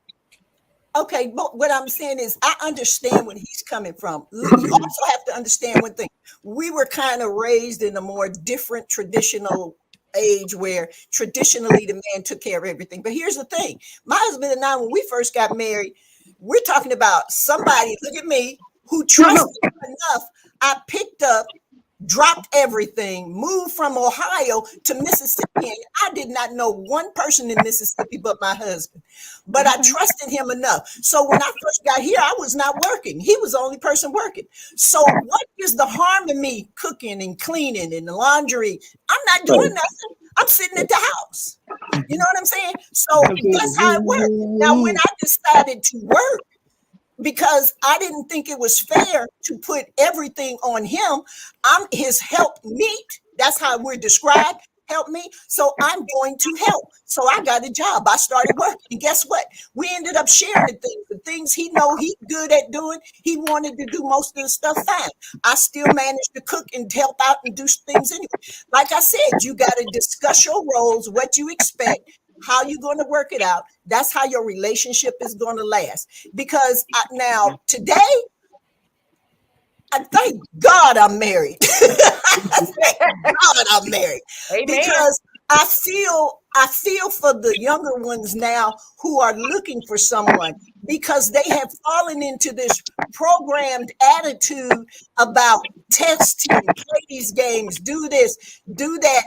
Okay, but what I'm saying is I understand where he's coming from. You also have to understand one thing. We were kind of raised in a more different traditional age where traditionally the man took care of everything. But here's the thing. My husband and I, when we first got married, we're talking about somebody, look at me, who trusted him enough. I picked up, dropped everything, moved from Ohio to Mississippi, and I did not know one person in Mississippi but my husband. But I trusted him enough. So when I first got here, I was not working. He was the only person working. So what is the harm in me cooking and cleaning and the laundry? I'm not doing nothing. I'm sitting at the house. You know what I'm saying? So that's how it worked. Now, when I decided to work, because I didn't think it was fair to put everything on him. I'm his help meet. That's how we're described. Help me. So I'm going to help. So I got a job. I started working. And guess what? We ended up sharing the things he know he's good at doing. He wanted to do most of the stuff fine. I still managed to cook and help out and do things anyway. Like I said, you got to discuss your roles, what you expect, how you're going to work it out. That's how your relationship is going to last. Because now today, I thank God I'm married. Thank God I'm married.
Amen.
Because I feel for the younger ones now who are looking for someone, because they have fallen into this programmed attitude about testing, play these games, do this, do that.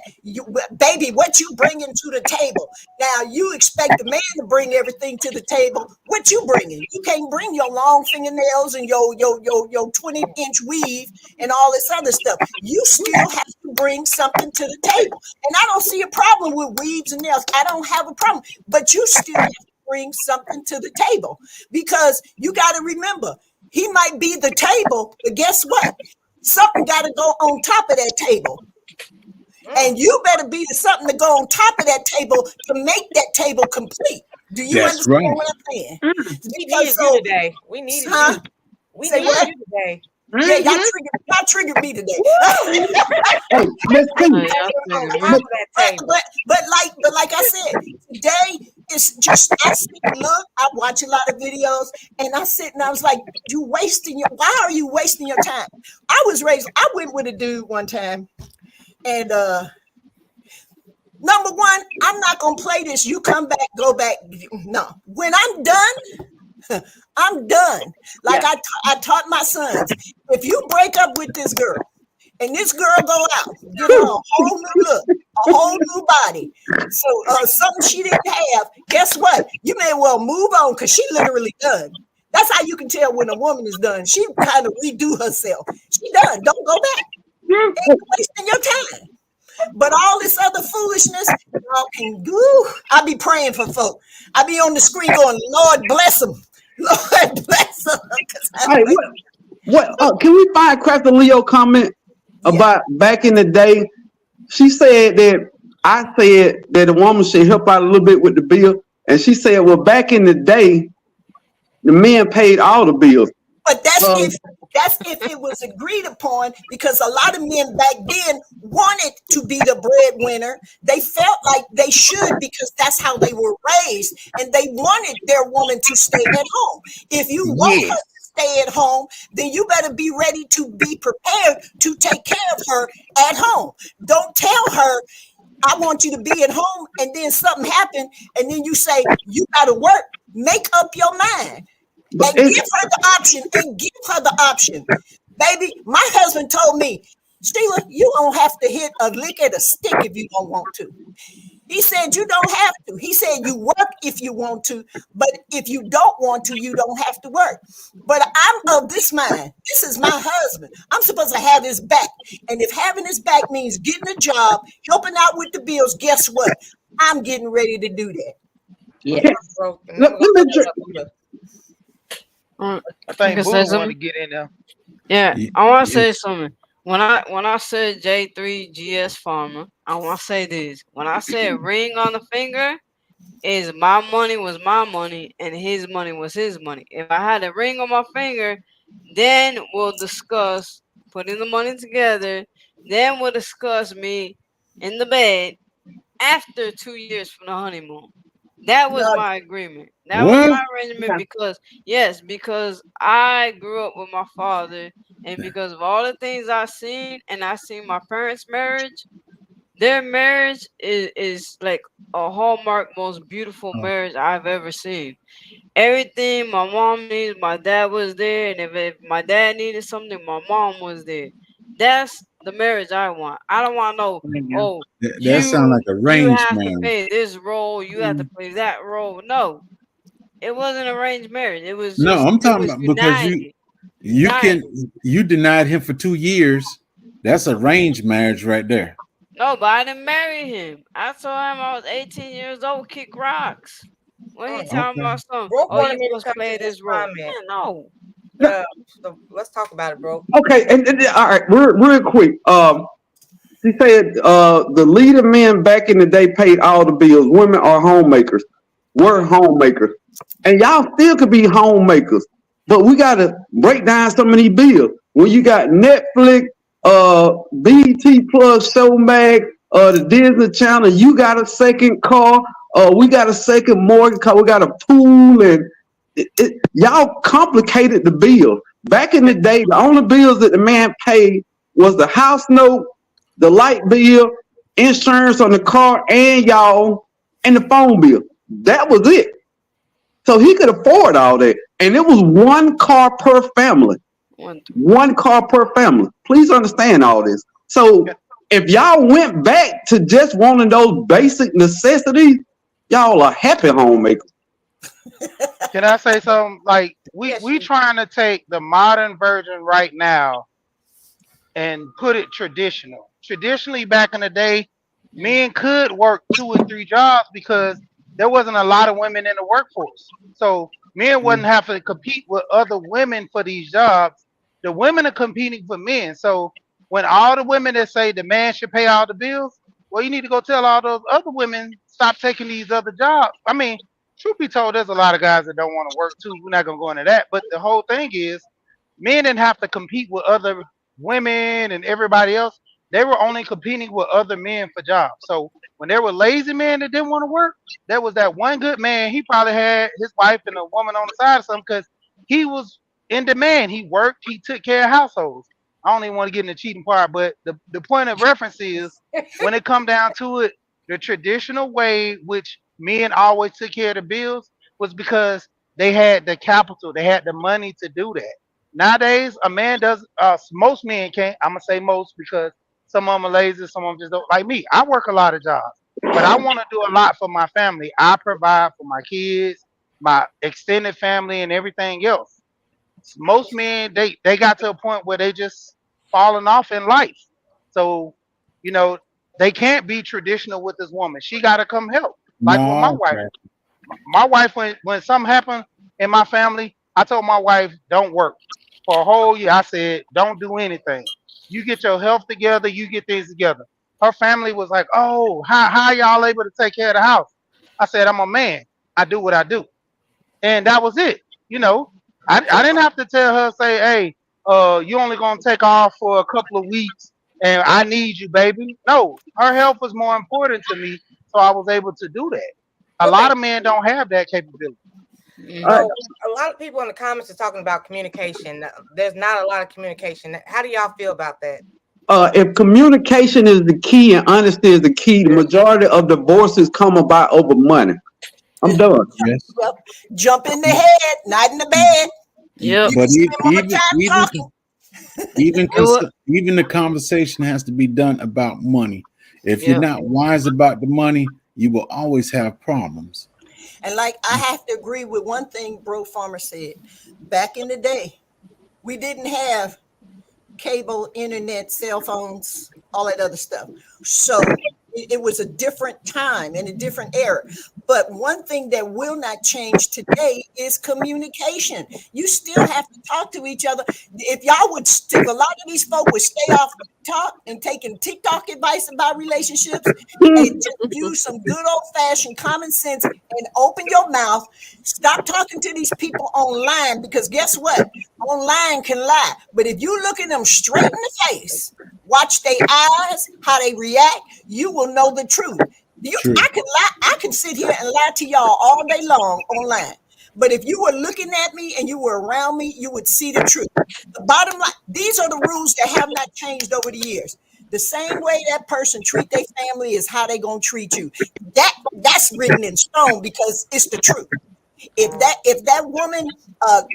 Baby, what you bringing to the table? Now you expect the man to bring everything to the table. What you bringing? You can't bring your long fingernails and your 20-inch weave and all this other stuff. You still have to bring something to the table. And I don't see a problem with weaves and nails. I don't have a problem, but you still have to bring something to the table, because you got to remember, he might be the table, but guess what? Something got to go on top of that table. And you better be the something to go on top of that table to make that table complete. Do you understand what I'm saying?
We needed you today. We needed you. We needed you today.
Yeah, y'all triggered me today.
Hey, let's see.
But like I said, today it's just I watch a lot of videos, and I sit and I was like, why are you wasting your time? I went with a dude one time, and number one, I'm not gonna play this. You come back, go back. No, when I'm done, I'm done. Like I taught my sons, if you break up with this girl and this girl go out, get her a whole new look, a whole new body, so something she didn't have, guess what? You may well move on, because she literally done. That's how you can tell when a woman is done. She kind of redo herself. She done. Don't go back. Ain't wasting your time. But all this other foolishness, y'all can do. I be praying for folk. I be on the screen going, Lord bless them. Lord bless them.
Hey, what can we find Crafter Leo comment about back in the day? She said that I said that a woman should help out a little bit with the bill. And she said, well, back in the day, the men paid all the bills.
But that's if it was agreed upon, because a lot of men back then wanted to be the breadwinner. They felt like they should, because that's how they were raised, and they wanted their woman to stay at home. If you want her to stay at home, then you better be ready to be prepared to take care of her at home. Don't tell her, I want you to be at home, and then something happened, and then you say, you got to work. Make up your mind. And give her the option. Baby, my husband told me, Sheila, you don't have to hit a lick at a stick if you don't want to. He said, you don't have to. He said, you work if you want to, but if you don't want to, you don't have to work. But I'm of this mind. This is my husband. I'm supposed to have his back. And if having his back means getting a job, helping out with the bills, guess what? I'm getting ready to do that.
Yeah.
I think Boo wanted to get in there.
Yeah, I want to say something. When I said J3 GS Farmer, I want to say this. When I said ring on the finger, is my money was my money and his money was his money. If I had a ring on my finger, then we'll discuss putting the money together. Then we'll discuss me in the bed after 2 years from the honeymoon. That was my agreement. That was my arrangement because I grew up with my father, and because of all the things I seen, and I seen my parents' marriage, their marriage is like a hallmark, most beautiful marriage I've ever seen. Everything my mom needs, my dad was there, and if my dad needed something, my mom was there. That's the marriage I want. I don't want no, oh,
That sounds like
you
arranged
have to
marriage.
play this role, you have to play that role. No, it wasn't arranged marriage. It was
No,
just
I'm
it
talking
was
about because
united.
you denied him for 2 years. That's arranged marriage right there.
No, but I didn't marry him. I told him I was 18 years old, kick rocks. When he told me
Okay.
about something,
Brooke
oh,
wanted
you
me to
supposed to
come
play
to this
this role.
comment.
Man, no.
So let's talk about it, Brooke.
Okay, and all right, real quick. She said the leader men back in the day paid all the bills. Women are homemakers. We're homemakers, and y'all still could be homemakers. But we gotta break down some of these bills. When you got Netflix, BT Plus, Showmax, the Disney Channel, you got a second car. We got a second mortgage car. We got a pool, and y'all complicated the bill. Back in the day, the only bills that the man paid was the house note, the light bill, insurance on the car, and the phone bill. That was it. So he could afford all that. And it was one car per family. One car per family. Please understand all this. So if y'all went back to just wanting those basic necessities, y'all are happy homemakers.
Can I say something? Like we trying to take the modern version right now and put it traditional. Traditionally, back in the day, men could work 2 or 3 jobs because there wasn't a lot of women in the workforce. So men wasn't having to compete with other women for these jobs. The women are competing for men. So when all the women that say the man should pay all the bills, well, you need to go tell all those other women stop taking these other jobs. I mean, truth be told, there's a lot of guys that don't want to work too. We're not gonna go into that. But the whole thing is, men didn't have to compete with other women and everybody else. They were only competing with other men for jobs. So when there were lazy men that didn't want to work, there was that one good man. He probably had his wife and a woman on the side or something because he was in demand. He worked. He took care of households. I don't even want to get in the cheating part, but the point of reference is when it come down to it, the traditional way which men always took care of the bills was because they had the capital, they had the money to do that. Nowadays, a man does. Most men can't. I'm gonna say most because some of them are lazy, some of them just don't. Like me, I work a lot of jobs, but I want to do a lot for my family. I provide for my kids, my extended family, and everything else. Most men, they got to a point where they just falling off in life. So, you know, they can't be traditional with this woman. She got to come help. Like with my
No,
wife. My wife, when something happened in my family, I told my wife, don't work for a whole year. I said, don't do anything. You get your health together, you get things together. Her family was like, oh, how y'all able to take care of the house? I said, I'm a man. I do what I do. And that was it. You know, I didn't have to tell her, say, hey, you only gonna take off for a couple of weeks and I need you, baby. No, her health was more important to me, so I was able to do that. A lot of men don't have that capability.
So a lot of people in the comments are talking about communication. There's not a lot of communication. How do y'all feel about that?
If communication is the key and honesty is the key, the majority of divorces come about over money. I'm done.
Yes.
Jump in the head, not in the bed.
Yep.
But
Talking.
even the conversation has to be done about money. If you're not wise about the money, you will always have problems.
And like I have to agree with one thing Bro Farmer said. Back in the day, we didn't have cable, internet, cell phones, all that other stuff. So it was a different time and a different era. But one thing that will not change today is communication. You still have to talk to each other. If y'all would stick, a lot of these folk would stay off TikTok and taking TikTok advice about relationships and just use some good old-fashioned common sense and open your mouth. Stop talking to these people online because guess what? Online can lie. But if you look at them straight in the face, watch their eyes, how they react, you will know the truth. I could lie. I could can sit here and lie to y'all all day long online. But if you were looking at me and you were around me, you would see the truth. The bottom line, these are the rules that have not changed over the years. The same way that person treat their family is how they gonna treat you. That's written in stone because it's the truth. If that woman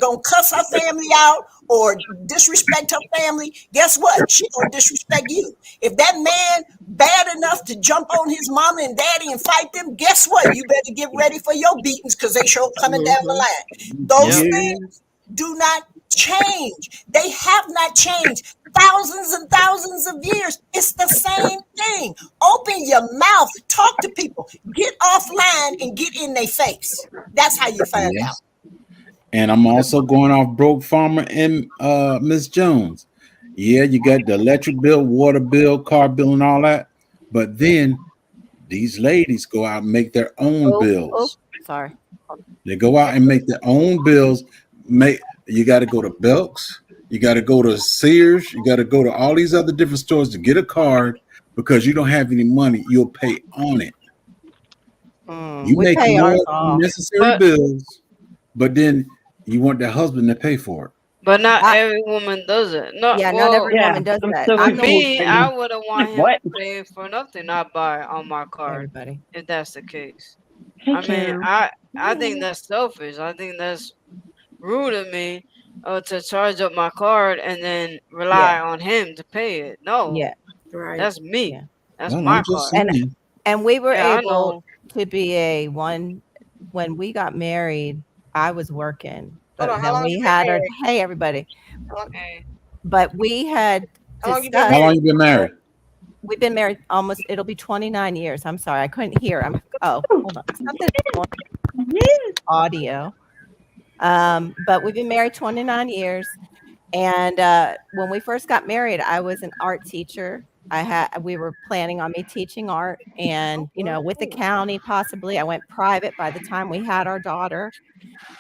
gonna cuss her family out or disrespect her family, guess what? She gonna disrespect you. If that man bad enough to jump on his mama and daddy and fight them, guess what? You better get ready for your beatings because they show coming down the line. Those things do not change. They have not changed. Thousands and thousands of years. It's the same thing. Open your mouth, talk to people, get offline and get in their face. That's how you find out.
And I'm also going off Broke Farmer and Miss Jones. Yeah, you got the electric bill, water bill, car bill, and all that. But then these ladies go out and make their own bills.
Sorry.
They go out and make their own bills. You got to go to Belk's. You got to go to Sears. You got to go to all these other different stores to get a card because you don't have any money. You'll pay on it. You make more necessary bills, but then you want the husband to pay for it.
But not every woman does it. No,
not every woman does that.
For me, I wouldn't want him to pay for nothing I buy on my card. If that's the case. I think that's selfish. I think that's rude of me to charge up my card and then rely on him to pay it. No, that's me. Yeah. That's my card.
And we were able to be when we got married. I was working. But then we had our hey everybody.
Okay.
But we had
how long you been married?
We've been married almost. It'll be 29 years. I'm sorry, I couldn't hear. Hold on. Something audio. But we've been married 29 years, and when we first got married, I was an art teacher. We were planning on me teaching art, and with the county, possibly. I went private by the time we had our daughter.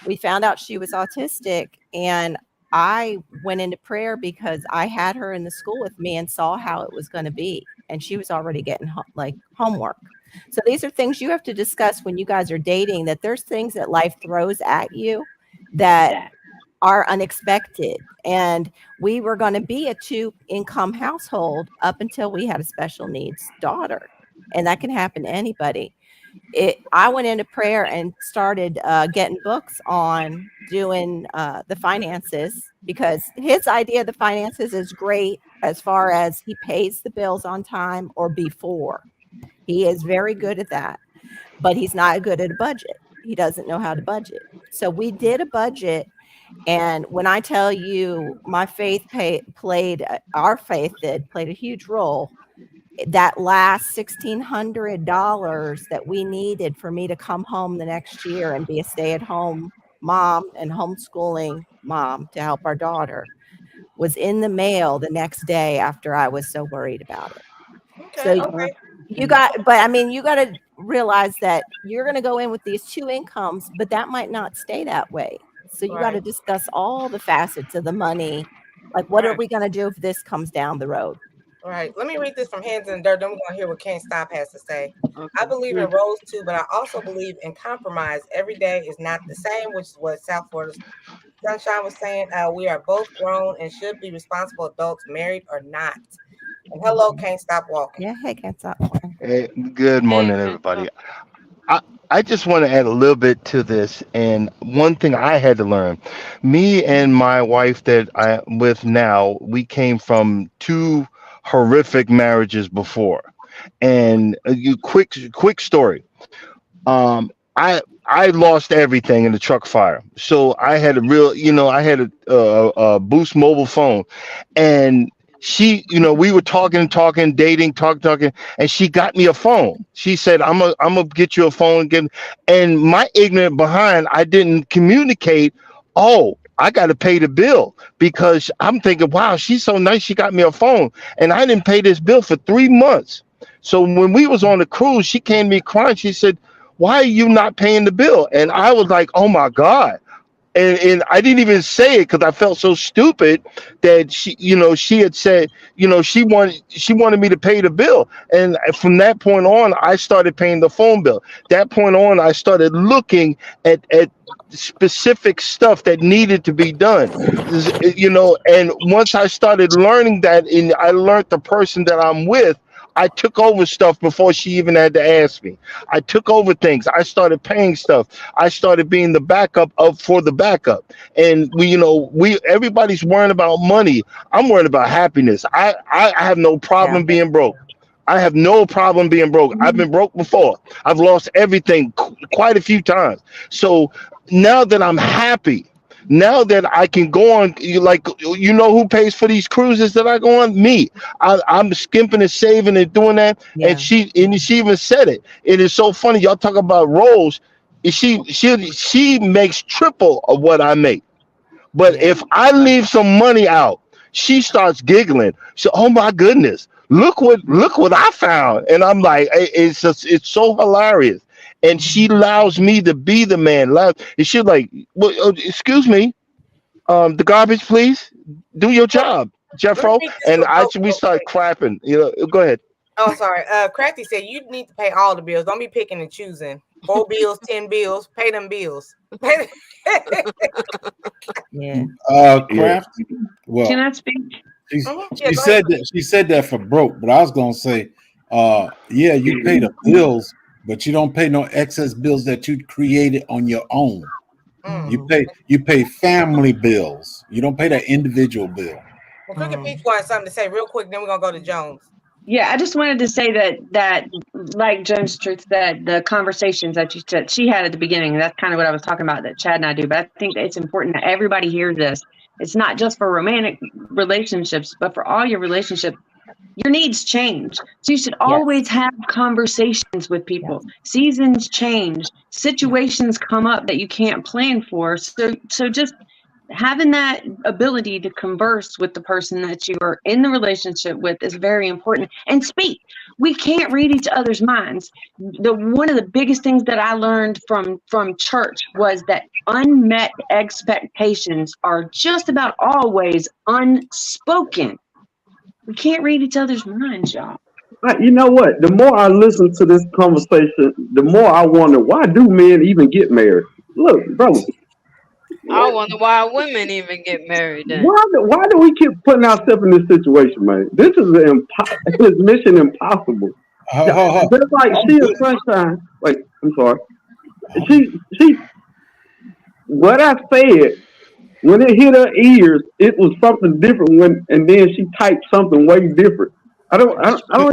We found out she was autistic, and I went into prayer because I had her in the school with me and saw how it was going to be, and she was already getting homework. So these are things you have to discuss when you guys are dating, that there's things that life throws at you that are unexpected. And we were going to be a 2-income household up until we had a special needs daughter. And that can happen to anybody. I went into prayer and started getting books on doing the finances, because his idea of the finances is great as far as he pays the bills on time or before. He is very good at that, but he's not good at a budget. He doesn't know how to budget. So we did a budget. And when I tell you my faith played a huge role, that last $1,600 that we needed for me to come home the next year and be a stay-at-home mom and homeschooling mom to help our daughter was in the mail the next day after I was so worried about it. You got to realize that you're going to go in with these 2 incomes, but that might not stay that way. So you got to discuss all the facets of the money. Like, what are we going to do if this comes down the road?
All right. Let me read this from Hands in the Dirt. Then we're going to hear what Can't Stop has to say. Okay. I believe in roles too, but I also believe in compromise. Every day is not the same, which is what South Florida Sunshine was saying. We are both grown and should be responsible adults, married or not. And hello, Can't Stop Walking.
Yeah, hey, Can't Stop Walking.
Hey, good morning, everybody. I just want to add a little bit to this. And one thing I had to learn, me and my wife that I'm with now, we came from 2 horrific marriages before. And quick story. I lost everything in the truck fire. So I had a Boost mobile phone, and she, we were talking, dating, talking, and she got me a phone. She said, I'm gonna get you a phone again. And my ignorant behind, I didn't communicate. Oh, I got to pay the bill, because I'm thinking, wow, she's so nice. She got me a phone, and I didn't pay this bill for 3 months. So when we was on the cruise, she came to me crying. She said, why are you not paying the bill? And I was like, oh my God. and I didn't even say it because I felt so stupid that she had said, she wanted me to pay the bill. And from that point on, I started paying the phone bill. That point on, I started looking at specific stuff that needed to be done. And once I started learning that, and I learned the person that I'm with, I took over stuff before she even had to ask me. I took over things. I started paying stuff. I started being the backup for the backup. And everybody's worrying about money. I'm worried about happiness. I have no problem being broke. I have no problem being broke. I've been broke before. I've lost everything quite a few times. So now that I'm happy, now that I can go on, who pays for these cruises that I go on? Me. I'm skimping and saving and doing that. Yeah. And she even said it. It is so funny. Y'all talk about roles. She makes triple of what I make. But if I leave some money out, she starts giggling. So, oh my goodness, look what I found. And I'm like, it's so hilarious. And she allows me to be the man. And she's like, well, excuse me, the garbage, please. Do your job, Jeffro. And we start clapping. Go ahead.
Oh, sorry. Crafty said you need to pay all the bills. Don't be picking and choosing. 4 bills, 10 bills. Pay them bills.
Yeah.
Crafty. Well,
can I speak?
She said that for broke, but I was gonna say, you pay the bills, but you don't pay no excess bills that you created on your own. You pay family bills. You don't pay that individual bill.
Well, Cricket Peach wanted something to say real quick. Then we're gonna go to Jones.
Yeah, I just wanted to say that like Jones Truth said, the conversations that you said she had at the beginning, that's kind of what I was talking about that Chad and I do. But I think that it's important that everybody hears this. It's not just for romantic relationships, but for all your relationships. Your needs change. So you should always have conversations with people. Yeah. Seasons change. Situations come up that you can't plan for. So just having that ability to converse with the person that you are in the relationship with is very important. And speak. We can't read each other's minds. One of the biggest things that I learned from church was that unmet expectations are just about always unspoken. We can't read each other's minds, y'all.
You know what? The more I listen to this conversation, the more I wonder, why do men even get married? Look, bro.
I wonder why women even get married then.
Why do we keep putting ourselves in this situation, man? This is it's mission impossible. Just like she is Sunshine. Wait, I'm sorry. She what I said, when it hit her ears, it was something different and then she typed something way different. I don't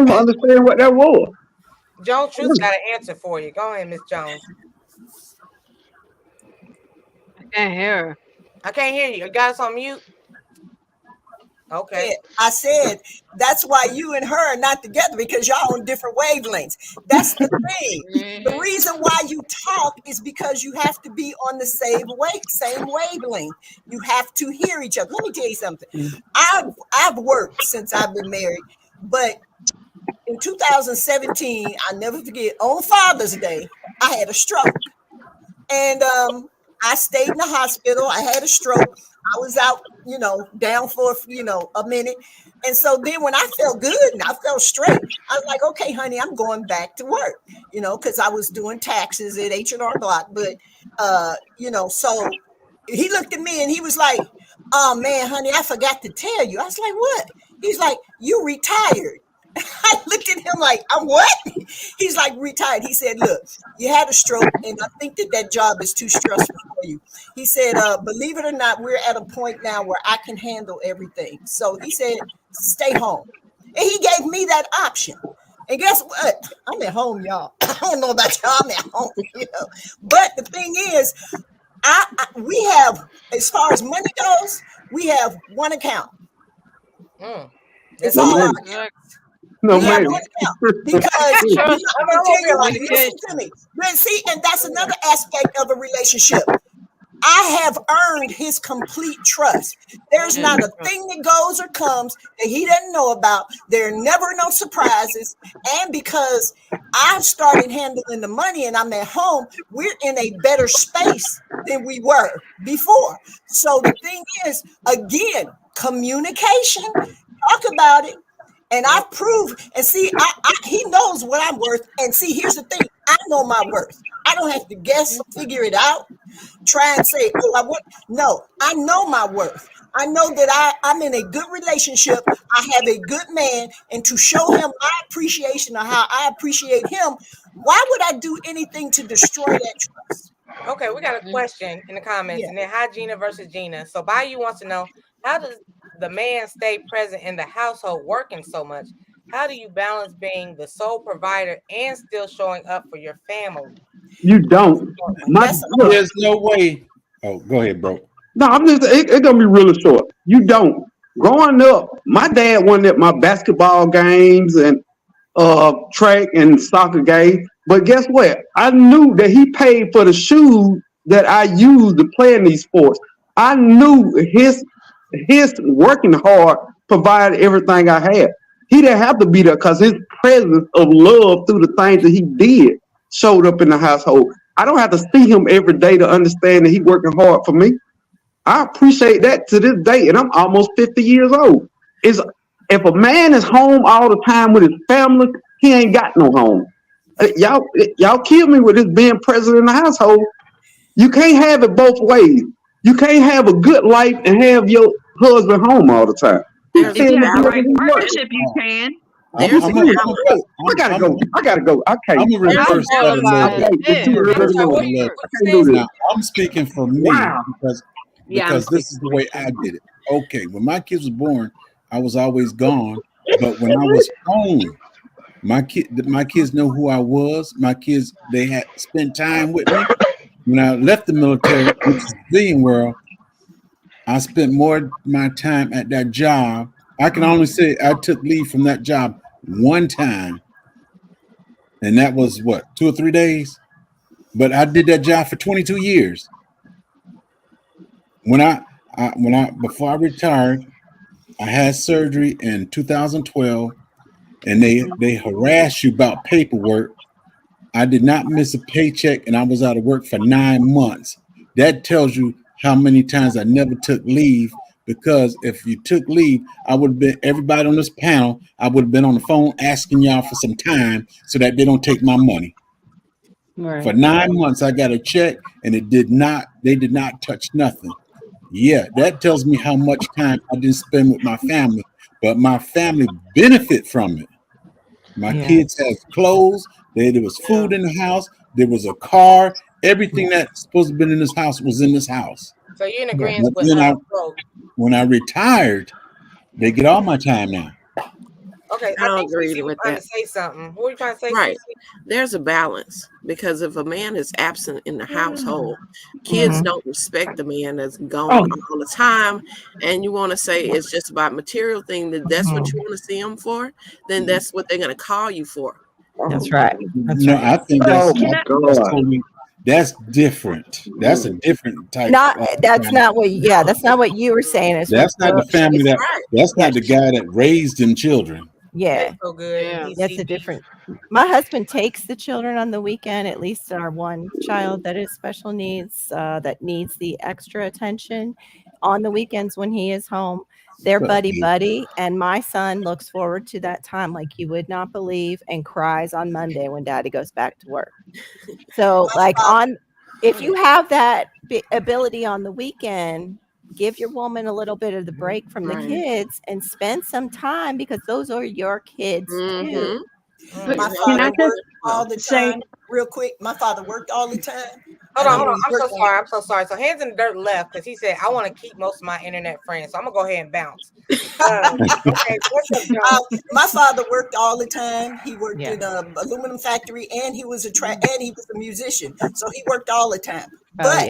even understand what that was.
Jones Truth got an answer for you. Go ahead, Miss Jones.
I can't hear her.
I can't hear you. You got us on mute? Okay.
I said that's why you and her are not together, because y'all on different wavelengths. That's the thing. The reason why you talk is because you have to be on the same wavelength. You have to hear each other. Let me tell you something. I've worked since I've been married, but in 2017, I'll never forget, on Father's Day, I had a stroke. And I stayed in the hospital. I had a stroke. I was out, down for, a minute. And so then when I felt good and I felt straight, I was like, okay, honey, I'm going back to work, because I was doing taxes at H&R Block. But, so he looked at me and he was like, oh, man, honey, I forgot to tell you. I was like, what? He's like, you retired. I looked at him like, I'm what? He's like, retired. He said, look, you had a stroke, and I think that job is too stressful for you. He said, believe it or not, we're at a point now where I can handle everything. So he said, stay home. And he gave me that option. And guess what? I'm at home, y'all. I don't know about y'all. I'm at home, But the thing is, we have, as far as money goes, we have one account. It's all our account.
No, man.
Because I'm gonna tell you, listen to me. See, and that's another aspect of a relationship. I have earned his complete trust. There's not a thing that goes or comes that he doesn't know about. There are never no surprises. And because I've started handling the money and I'm at home, we're in a better space than we were before. So the thing is, again, communication, talk about it. And I prove, and see, he knows what I'm worth. And see, here's the thing, I know my worth. I don't have to guess, figure it out, try and say, oh, I want. No, I know my worth. I know that I'm in a good relationship. I have a good man, and to show him my appreciation of how I appreciate him, why would I do anything to destroy that trust?
Okay, we got a question in the comments, and then hi Gina versus Gina. So Bayou wants to know, how does the man stay present in the household working so much? How do you balance being the sole provider and still showing up for your family?
You don't.
There's no way. Oh, go ahead, bro.
No, I'm just. It's gonna be really short. You don't. Growing up, my dad wasn't at my basketball games and track and soccer games. But guess what? I knew that he paid for the shoes that I used to play in these sports. I knew his working hard provided everything I had. He didn't have to be there because his presence of love through the things that he did showed up in the household. I don't have to see him every day to understand that he's working hard for me. I appreciate that to this day, and I'm almost 50 years old. If a man is home all the time with his family, he ain't got no home. Y'all kill me with this being present in the household. You can't have it both ways. You can't have a good life and have your husband home all the time.
If you have the right partnership, you can.
I gotta go. I can't.
I'm gonna reverse that a little bit. Now, I'm speaking for me because this is the way I did it. Okay, when my kids were born, I was always gone, but when I was home, my kids know who I was. My kids, they had spent time with me. When I left the military, which is the civilian world, I spent more of my time at that job. I can only say I took leave from that job one time, and that was what, 2 or 3 days. But I did that job for 22 years. Before I retired, I had surgery in 2012, and they harass you about paperwork. I did not miss a paycheck, and I was out of work for 9 months. That tells you how many times I never took leave, because if you took leave, I would have been, everybody on this panel, I would have been on the phone asking y'all for some time so that they don't take my money. Right. For 9 months, I got a check, and they did not touch nothing. Yeah, that tells me how much time I didn't spend with my family, but my family benefit from it. My kids had clothes, there was food in the house, there was a car, everything that's supposed to be in this house was in this house.
So you're in agreement with
when I retired, they get all my time now.
Okay,
I don't agree with that.
To say something. What are you trying to say?
Right. There's a balance, because if a man is absent in the household, kids don't respect the man that's gone all the time, and you want to say it's just about material thing, that's what you want to see him for, then that's what they're going to call you for.
That's right.
I think that's different. That's a different type.
That's not what you were saying.
That's not the family that's not the guy that raised them children.
Yeah.
That's so good. Yeah.
That's a different. My husband takes the children on the weekend, at least our one child that is special needs, that needs the extra attention on the weekends when he is home. They're buddy, and my son looks forward to that time like you would not believe, and cries on Monday when daddy goes back to work. So if you have that ability on the weekend, give your woman a little bit of the break from the kids and spend some time, because those are your kids too.
My father worked all the time. Real quick, my father worked all the time.
Hold on. I'm so sorry. So Hands in the Dirt left because he said, I want to keep most of my internet friends. So I'm going to go ahead and bounce. Okay,
my father worked all the time. He worked in an aluminum factory, and he was a musician. So he worked all the time. But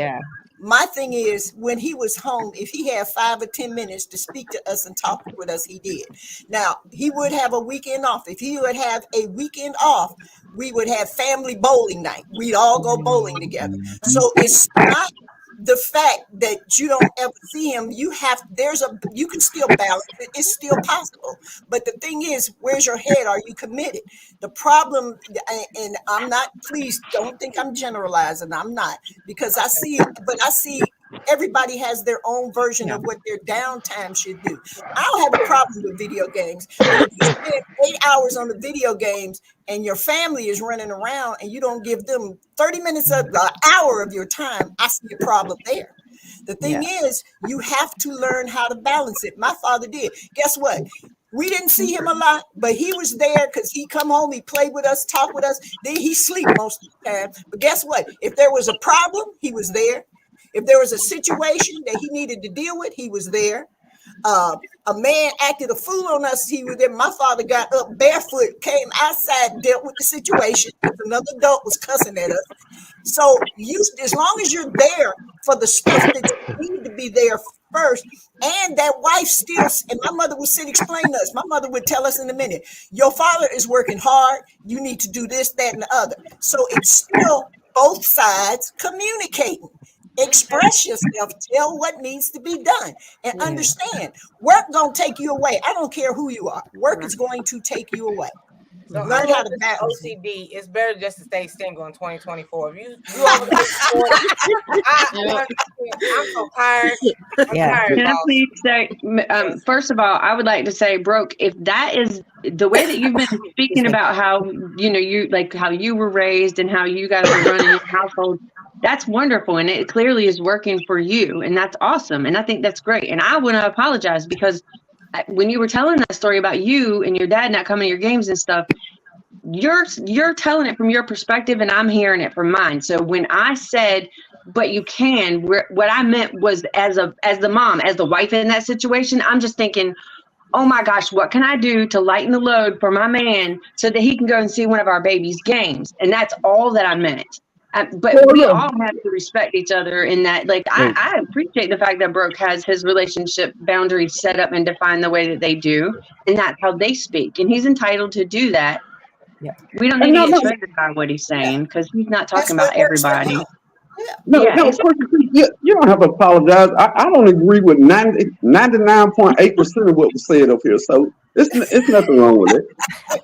my thing is, when he was home, if he had 5 or 10 minutes to speak to us and talk with us, he did. Now, he would have a weekend off. If he would have a weekend off, we would have family bowling night. We'd all go bowling together. So it's not the fact that you don't ever see him, you can still balance it. It's still possible. But the thing is, where's your head? Are you committed? The problem, and I'm not, please don't think I'm generalizing. I'm not, because I see it, but I see everybody has their own version of what their downtime should do. I don't have a problem with video games, but if you spend 8 hours on the video games and your family is running around and you don't give them 30 minutes of an hour of your time, I see a problem there. The thing is, you have to learn how to balance it. My father did. Guess what? We didn't see him a lot, but he was there because he come home, he played with us, talked with us. Then he sleep most of the time. But guess what? If there was a problem, he was there. If there was a situation that he needed to deal with, he was there. A man acted a fool on us, he was there. My father got up barefoot, came outside, dealt with the situation. Another adult was cussing at us. So as long as you're there for the stuff that you need to be there first, and that wife still, and my mother would explain to us. My mother would tell us in a minute, your father is working hard. You need to do this, that, and the other. So it's still both sides communicating. Express yourself, tell what needs to be done, and understand work gonna take you away. I don't care who you are. Work is going to take you away.
So
learn how to balance.
OCD. It's better just to stay single in 2024. If you over 40, I'm so tired. I'm tired.
Can I please say, first of all, I would like to say, Broke, if that is the way that you've been speaking about how, you like how you were raised and how you guys are running your household, that's wonderful. And it clearly is working for you. And that's awesome. And I think that's great. And I want to apologize because when you were telling that story about you and your dad not coming to your games and stuff, you're telling it from your perspective and I'm hearing it from mine. So when I said, but you can, what I meant was as the mom, as the wife in that situation, I'm just thinking, oh my gosh, what can I do to lighten the load for my man so that he can go and see one of our baby's games? And that's all that I meant. But we all have to respect each other in that. Like, I appreciate the fact that Broke has his relationship boundaries set up and defined the way that they do. And that's how they speak. And he's entitled to do that. Yeah. We don't need to get triggered by what he's saying because he's not talking about everybody.
No, of course, you don't have to apologize. I don't agree with 99.8% of what was said up here. So it's nothing wrong with it.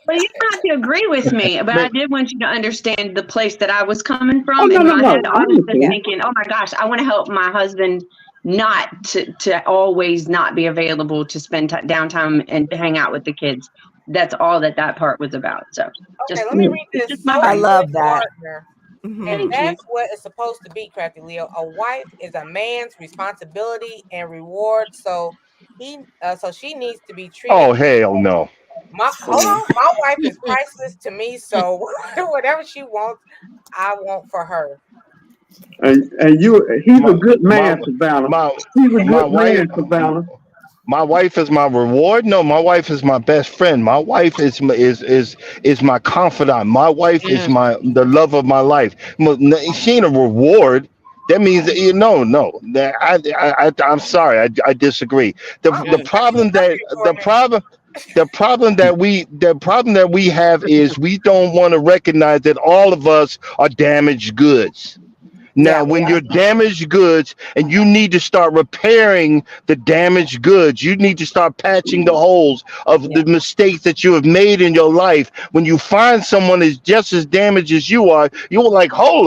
Well, you don't have to agree with me, but I did want you to understand the place that I was coming from.
Oh, no,
in my
no,
head,
no.
I was just thinking, oh my gosh, I want to help my husband not to always not be available to spend downtime and hang out with the kids. That's all that part was about. So
okay, let me read this.
I love that.
Mm-hmm. And that's what it's supposed to be, Crafty Leo. A wife is a man's responsibility and reward. So she needs to be treated.
Oh, hell no.
My wife is priceless to me. So whatever she wants, I want for her.
And he's a good man, Savannah. He's a good man, Savannah.
My wife is my reward. No, my wife is my best friend. My wife is my confidant. My wife is the love of my life. She ain't a reward. That means no. I'm sorry. I disagree. The problem that we have is we don't want to recognize that all of us are damaged goods. Now, when you're damaged goods and you need to start repairing the damaged goods, you need to start patching the holes of the mistakes that you have made in your life. When you find someone is just as damaged as you are, you're like, hold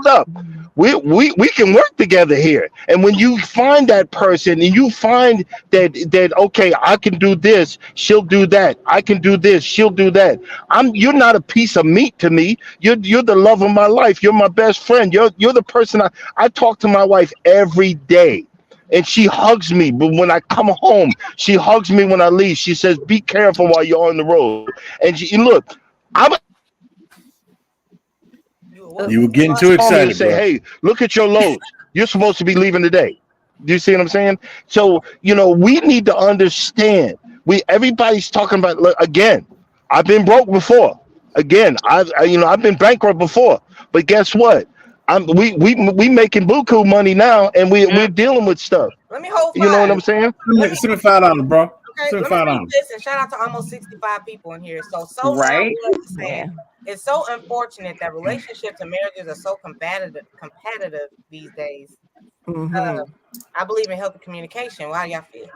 up. We can work together here. And when you find that person and you find that okay, I can do this, she'll do that. I can do this, she'll do that. You're not a piece of meat to me. You're the love of my life. You're my best friend. You're the person I talk to my wife every day. And she hugs me, but when I come home, she hugs me when I leave. She says, "Be careful while you're on the road." And look,
you were getting too excited.
Say, hey, look at your loads. You're supposed to be leaving today. Do you see what I'm saying? So, we need to understand. Everybody's talking about, again, I've been broke before. Again, I've been bankrupt before. But guess what? We making buku money now, and we're dealing with stuff.
Let me hold.
You know what I'm saying?
Send me $5, bro.
Okay, let me read this and shout out to almost 65 people in here. So
Right.
now is saying it's so unfortunate that relationships and marriages are so competitive these days. I believe in healthy communication. How do y'all feel?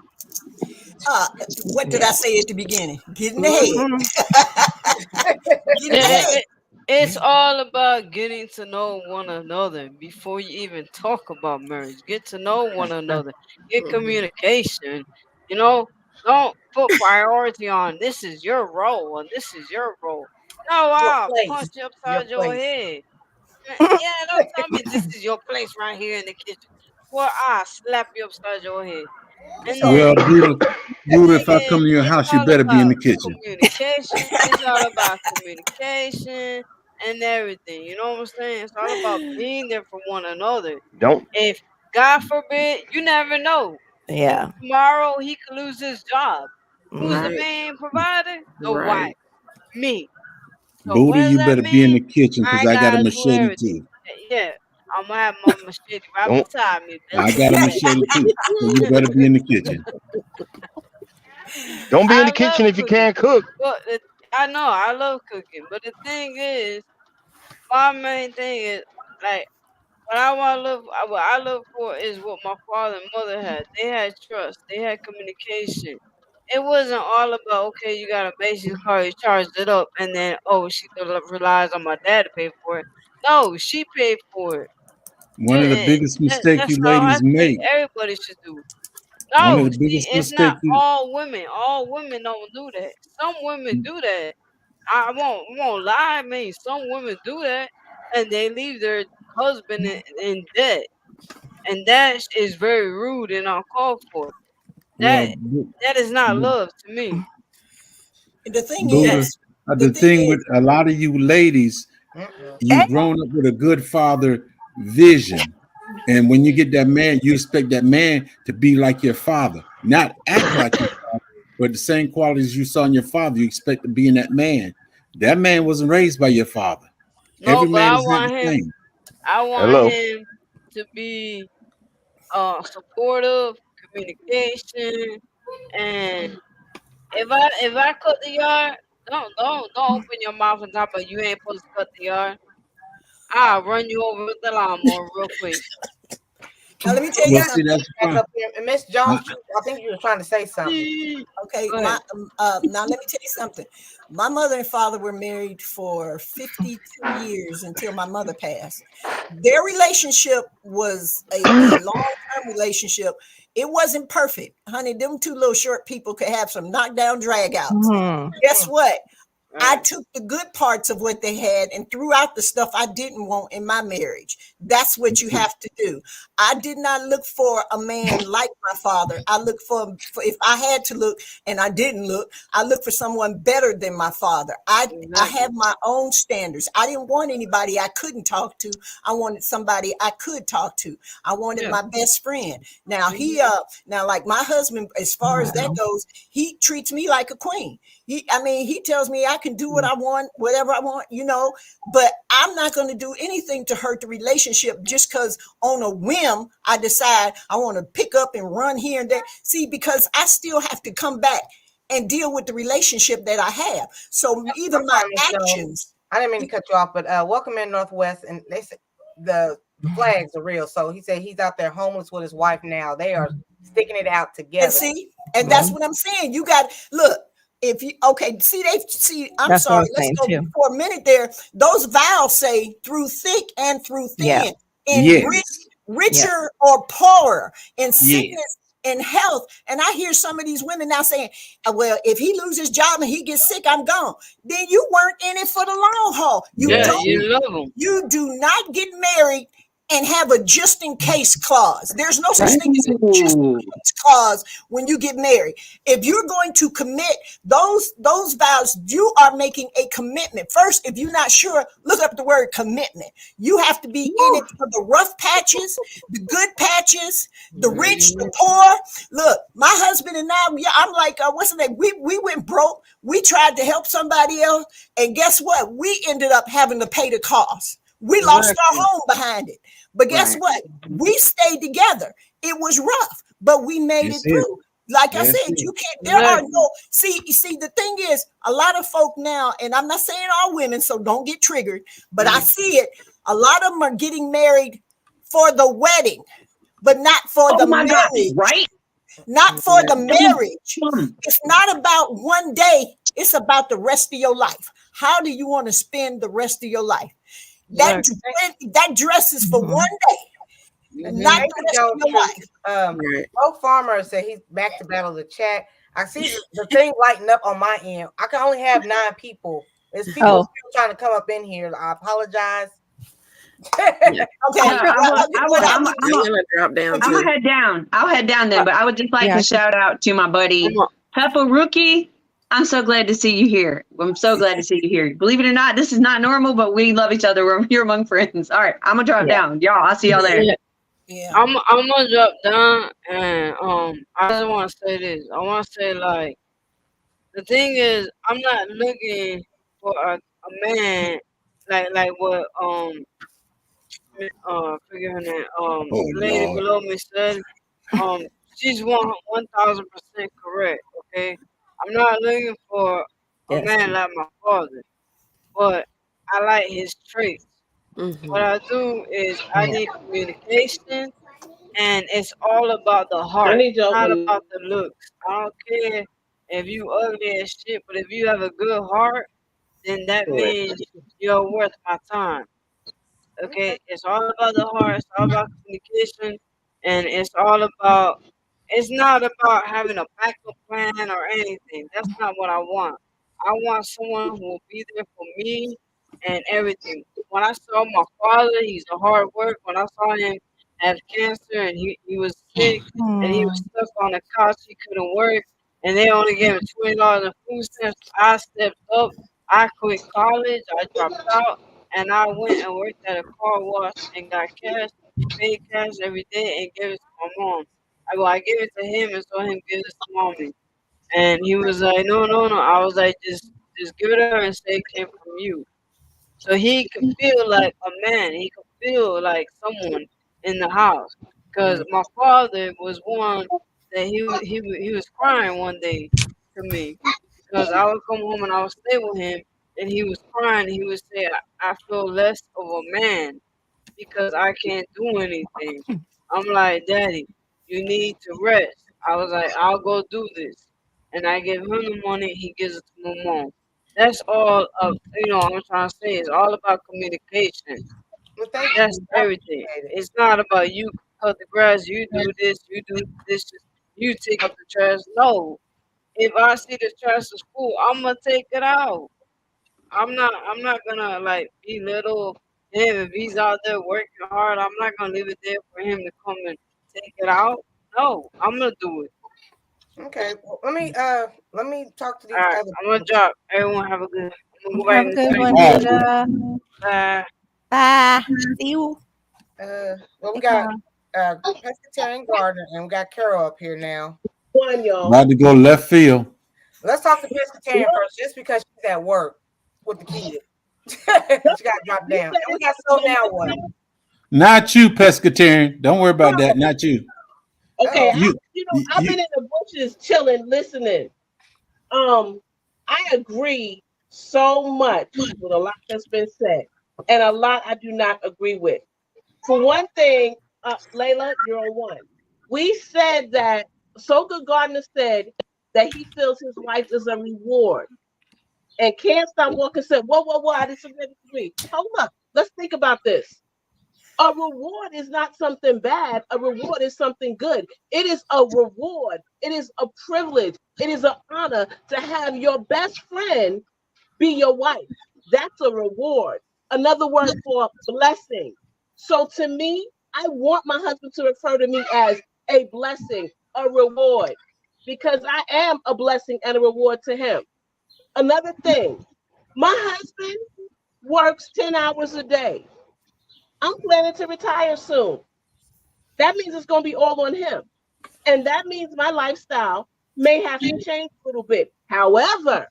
What did I say at the beginning? Get in the head. Get in the head.
It's all about getting to know one another before you even talk about marriage. Get to know one another. Get communication. You know, don't put priority on this is your role and this is your role. No, I'll punch you upside your head. Yeah, don't tell me this is your place right here in the kitchen. Well, I'll slap you upside your head. And
Well,
then
Buddha, if I come to your house, you better be in the kitchen.
communication. It's all about communication and everything. You know what I'm saying? It's all about being there for one another.
Don't.
If God forbid, you never know.
Yeah.
Tomorrow he could lose his job. Who's the
Right.
main provider? The
Right.
wife. Me. So
Buddha,
what does
you
that
better be in
mean?
the kitchen because I got a
gotta do
machete
everything.
too.
Yeah. I'm gonna have my machete right
Don't.
beside me.
I got a machete too, so you better be in the kitchen.
Don't be in the
I
kitchen
love
if you
cooking.
can't cook.
But I know I love cooking, but the thing is, my main thing is like what I want to look, what I look for is what my father and mother had. They had trust. They had communication. It wasn't all about okay, you got a basic car, you charged it up, and then she relies on my dad to pay for it. No, she paid for it.
One of the biggest mistakes
That's
you
how I
ladies
think
make.
everybody should do.
One of
No,
the
see,
biggest
it's not
mistakes you.
all women. All women don't do that. Some women do that. I won't lie. I mean, some women do that, and they leave their husband in debt, and that is very rude and uncalled for.
Well,
That is not love to me.
The thing
Buddha,
is,
the thing with a lot of you ladies, you've grown up with a good father vision. And when you get that man, you expect that man to be like your father, not act like your father, but the same qualities you saw in your father, you expect to be in that man. That man wasn't raised by your father.
No,
Every
but
man
I
is not
want
the
him.
same.
I want
Hello.
him to be supportive, communication, and if I cut the yard, don't open your mouth and talk about you ain't supposed to cut the yard. I'll run you over with the lawnmower real quick.
now let me tell you
Well, see,
something.
that's
Back
fine.
up here. And Miss Jones, I think you were trying to say something.
Okay,
Go ahead.
now let me tell you something. My mother and father were married for 52 years until my mother passed. Their relationship was a long-term relationship. It wasn't perfect, honey. Them two little short people could have some knockdown drag outs. Guess what? I took the good parts of what they had and threw out the stuff I didn't want in my marriage. That's what you have to do. I did not look for a man like my father. I looked for if I had to look and I didn't look, I looked for someone better than my father. I have my own standards. I didn't want anybody I couldn't talk to. I wanted somebody I could talk to. I wanted my best friend. Now now like my husband, as far as that goes, he treats me like a queen. He tells me I can do what I want, whatever I want, but I'm not going to do anything to hurt the relationship just because on a whim, I decide I want to pick up and run here and there. See, because I still have to come back and deal with the relationship that I have. So even my actions.
I didn't mean to cut you off, but welcome in Northwest. And they said the flags are real. So he said he's out there homeless with his wife now. They are sticking it out together.
And that's what I'm saying. You got, look. If you I'm sorry. Let's go for a minute there. Those vows say through thick and through thin, in richer or poorer, in sickness and health. And I hear some of these women now saying, well, if he loses his job and he gets sick, I'm gone. Then you weren't in it for the long haul. You
love him.
You do not get married and have a just in case clause. There's no such thing as a just in case clause when you get married. If you're going to commit those vows, you are making a commitment. First, if you're not sure, look up the word commitment. You have to be in it for the rough patches, the good patches, the rich, the poor. Look, my husband and I, I'm like, what's the name? We went broke. We tried to help somebody else. And guess what? We ended up having to pay the cost. We lost our home behind it. But guess what? We stayed together. It was rough, but we made it through. Like I said, you can't. There are no. See. The thing is, a lot of folk now, and I'm not saying all women, so don't get triggered. But I see it. A lot of them are getting married for the wedding, but not for the marriage.
God, right?
Not for the marriage. It's not about one day. It's about the rest of your life. How do you want to spend the rest of your life? That dress is for one day, not the rest of your life.
Bo Farmer said he's back to battle the chat. I see the thing lighting up on my end. I can only have 9 people. There's people still trying to come up in here. I apologize.
Okay, I'm gonna drop down. I'm gonna head down. I'll head down then, but I would just like to shout out to my buddy Peppa Rookie. I'm so glad to see you here. I'm so glad to see you here. Believe it or not, this is not normal, but we love each other. We're here among friends. All right, I'm gonna drop down, y'all. I'll see y'all there.
Yeah. I'm gonna drop down, and I just want to say this. I want to say, like, the thing is, I'm not looking for a man like what forget her name. Lady
Lord.
below me said. She's 1,000% correct. Okay, I'm not looking for a man like my father, but I like his traits. What I do is I need communication, and it's all about the heart, not about the looks. I don't care if you ugly as shit, but if you have a good heart, then that means you're worth my time. Okay, it's all about the heart. It's all about communication, and it's not about having a backup plan or anything. That's not what I want. I want someone who will be there for me and everything. When I saw my father, he's a hard work. When I saw him have cancer and he was sick and he was stuck on the couch, he couldn't work, and they only gave him $20 in food stamps, I stepped up. I quit college. I dropped out, and I went and worked at a car wash and got cash, paid cash every day, and gave it to my mom. I gave it to him and saw him give it to mommy. And he was like, no, no, no. I was like, just give it to her and say it came from you. So he could feel like a man. He could feel like someone in the house. Because my father was one that he was crying one day to me. Because I would come home and I would stay with him, and he was crying. He would say, I feel less of a man because I can't do anything. I'm like, Daddy, you need to rest. I was like, I'll go do this. And I give him the money, he gives it to my mom. That's all I'm trying to say. It's all about communication. That's everything. It's not about you cut the grass, you do this, you do this, you take out the trash. No. If I see the trash is full, I'm gonna take it out. I'm not gonna like belittle him if he's out there working hard. I'm not gonna leave it there for him to come and take it out. No, I'm gonna do it.
Okay, well, let me talk to these
other. I'm gonna drop. Everyone have a good.
Have a good one, Nita.
Bye.
Bye. See you.
Well, we got Pescatarian Gardner and we got Carol up here now.
About to go left field.
Let's talk to Pescatarian first, just because she's at work with the kid. She got dropped down. And we got So Now What?
Not you, Pescatarian. Don't worry about that. Not you.
Okay, I've been in the bushes chilling, listening. I agree so much with a lot that's been said, and a lot I do not agree with. For one thing, Layla, you're on one. We said that So Good Gardner said that he feels his wife is a reward. And Can't Stop Walking said, whoa, I disagree. Hold up, let's think about this. A reward is not something bad. A reward is something good. It is a reward. It is a privilege. It is an honor to have your best friend be your wife. That's a reward. Another word for blessing. So to me, I want my husband to refer to me as a blessing, a reward, because I am a blessing and a reward to him. Another thing, my husband works 10 hours a day. I'm planning to retire soon. That means it's going to be all on him. And that means my lifestyle may have to change a little bit. However,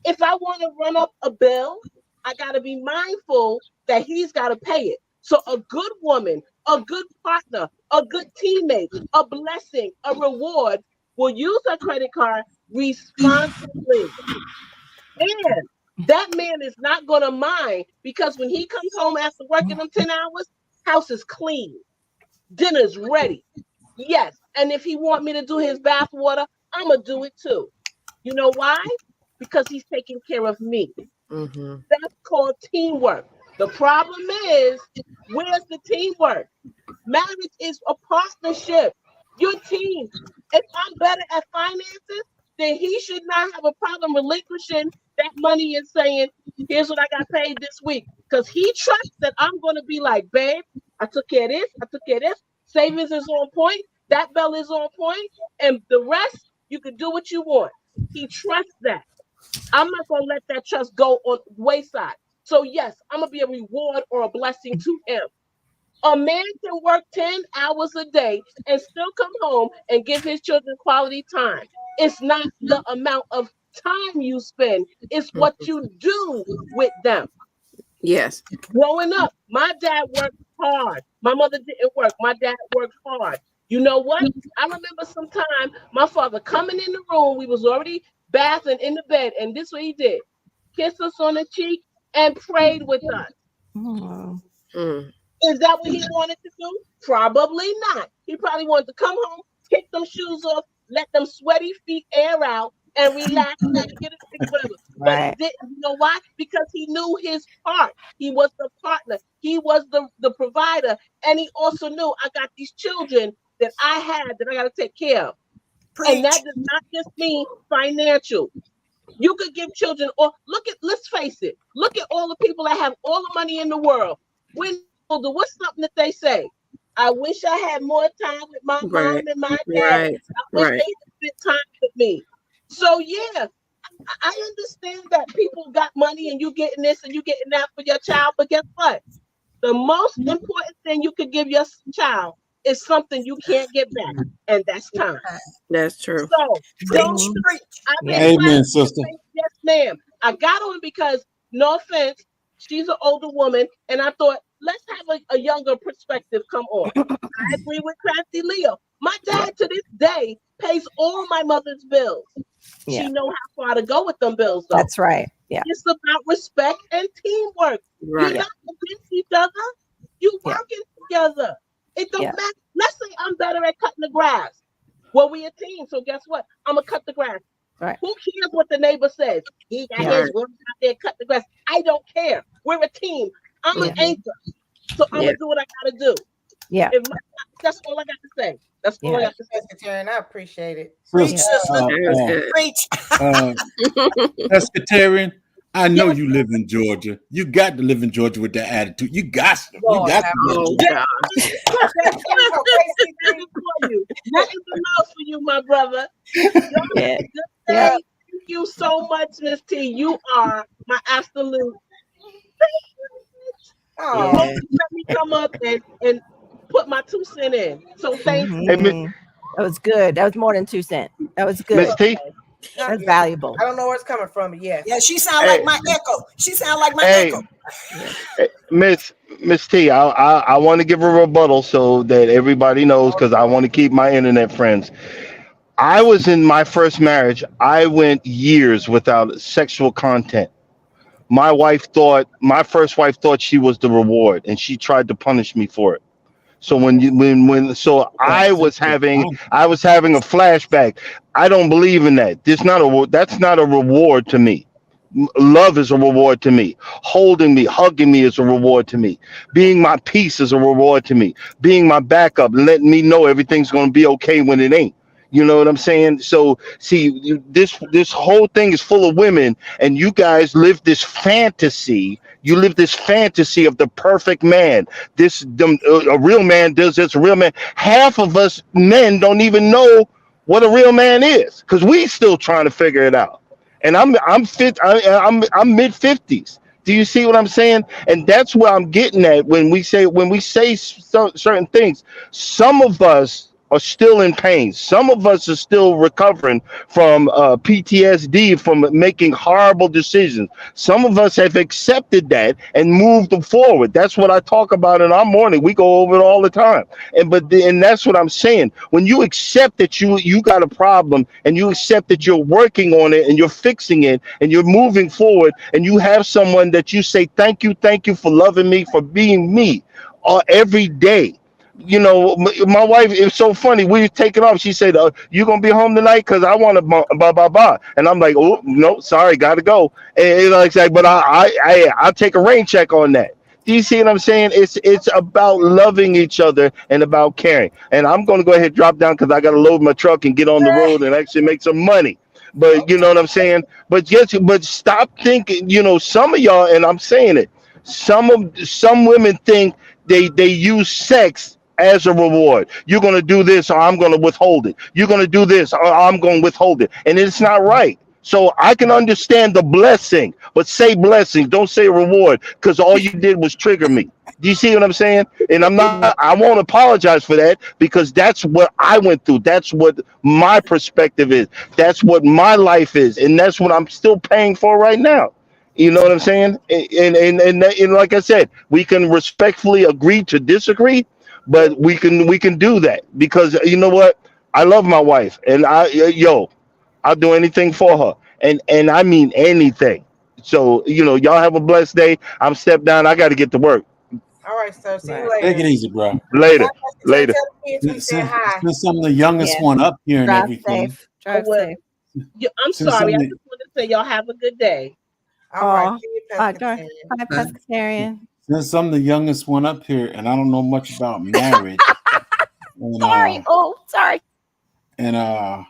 if I want to run up a bill, I got to be mindful that he's got to pay it. So a good woman, a good partner, a good teammate, a blessing, a reward will use her credit card responsibly. And that man is not going to mind because when he comes home after working them 10 hours, house is clean, dinner's ready. Yes. And if he want me to do his bath water, I'm going to do it too. You know why? Because he's taking care of me.
Mm-hmm.
That's called teamwork. The problem is, where's the teamwork? Marriage is a partnership. Your team. If I'm better at finances, then he should not have a problem relinquishing that money and saying, here's what I got paid this week. Because he trusts that I'm going to be like, babe, I took care of this. I took care of this. Savings is on point. That bill is on point. And the rest, you can do what you want. He trusts that. I'm not going to let that trust go on wayside. So yes, I'm going to be a reward or a blessing to him. A man can work 10 hours a day and still come home and give his children quality time. It's not the amount of time you spend, it's what you do with them.
Yes.
Growing up, my dad worked hard. My mother didn't work. My dad worked hard. You know what? I remember sometime my father coming in the room. We was already bathing in the bed, and this is what he did. Kiss us on the cheek and prayed with us.
Oh.
Is that what he wanted to do? Probably not. He probably wanted to come home, kick them shoes off, let them sweaty feet air out, and relax, maybe get a drink, whatever.
Right.
But you know why? Because he knew his part. He was the partner. He was the provider. And he also knew I got these children that I had that I got to take care of.
Preach.
And that does not just mean financial. You could give children, or let's face it, look at all the people that have all the money in the world. When older, what's something that they say? I wish I had more time with my mom and my dad. I wish they spent time with me. So yeah, I understand that people got money and you getting this and you getting that for your child, but guess what? The most important thing you could give your child is something you can't get back, and that's time.
That's true.
So don't preach.
Amen, sister.
Yes, ma'am. I got on because, no offense, she's an older woman, and I thought, let's have a younger perspective come on. I agree with Crafty Leo. My dad to this day pays all my mother's bills.
Yeah.
She know how far to go with them bills, though.
That's right. Yeah.
It's about respect and teamwork.
Right.
You're not against each other. You working together. It don't matter. Let's say I'm better at cutting the grass. Well, we a team, so guess what? I'm gonna cut the grass.
Right.
Who cares what the neighbor says? He got his work out there, cut the grass. I don't care. We're a team. I'm an anchor, so I'm gonna do what I gotta do.
Yeah.
That's all I got to say. That's all I got to say.
Secretarian, I appreciate it.
Preach, sister. Preach.
Pescatarian, I know you live in Georgia. You got to live in Georgia with that attitude. You got to. You got to.
Nothing but love for you, my brother. Thank you so much, Miss T. You are my absolute. Oh, let me come up and put my 2 cents in. So thank you.
That was good. That was more than 2 cents. That was good.
Miss T?
That's valuable.
I don't know where it's coming from, but yes.
Yeah, she sound like my echo. She sound like my echo.
Miss T, I want to give a rebuttal so that everybody knows, because I want to keep my internet friends. I was in my first marriage. I went years without sexual content. My first wife thought she was the reward, and she tried to punish me for it. So I was having a flashback. I don't believe in that. That's not a reward to me. Love is a reward to me. Holding me, hugging me is a reward to me. Being my peace is a reward to me. Being my backup, letting me know everything's going to be okay when it ain't. You know what I'm saying? So see, this whole thing is full of women, and you guys live this fantasy. You live this fantasy of the perfect man. A real man does this. A real man. Half of us men don't even know what a real man is, because we still trying to figure it out. And I'm mid 50s. Do you see what I'm saying? And that's where I'm getting at when we say certain things. Some of us are still in pain. Some of us are still recovering from PTSD from making horrible decisions. Some of us have accepted that and moved forward. That's what I talk about in our morning. We go over it all the time. And that's what I'm saying. When you accept that you got a problem and you accept that you're working on it and you're fixing it and you're moving forward and you have someone that you say thank you for loving me, for being me every day. You know, my wife, it was so funny. We were taking off. She said, you gonna be home tonight? Cause I want to blah blah blah. And I'm like, oh no, sorry, gotta go. And like I, but I'll take a rain check on that. Do you see what I'm saying? It's about loving each other and about caring. And I'm gonna go ahead and drop down because I gotta load my truck and get on the road and actually make some money. But you know what I'm saying? But stop thinking, you know, some of y'all, and I'm saying it, some women think they use sex as a reward. You're gonna do this or I'm gonna withhold it. You're gonna do this or I'm gonna withhold it. And it's not right. So I can understand the blessing, but say blessing, don't say reward, because all you did was trigger me. Do you see what I'm saying? And I won't apologize for that because that's what I went through. That's what my perspective is. That's what my life is. And that's what I'm still paying for right now. You know what I'm saying? And like I said, we can respectfully agree to disagree, but we can do that because you know what? I love my wife, and I'll do anything for her, and I mean anything. So you know, y'all have a blessed day. I'm stepped down. I got to get to work.
All right, sir. See you
Take
later.
it easy, bro.
Later.
Tell the kids we said
Since,
hi.
since I'm the youngest one up here and
Drive
everything.
safe. Drive safe.
I'm
Since
sorry.
I'm
I
the-
just want to say y'all have a good day.
All right.
Aw.
See you,
Bye,
pescatarian.
pescatarian.
Since I'm the youngest one up here and I don't know much about marriage. And,
Sorry. Oh, sorry.
And oh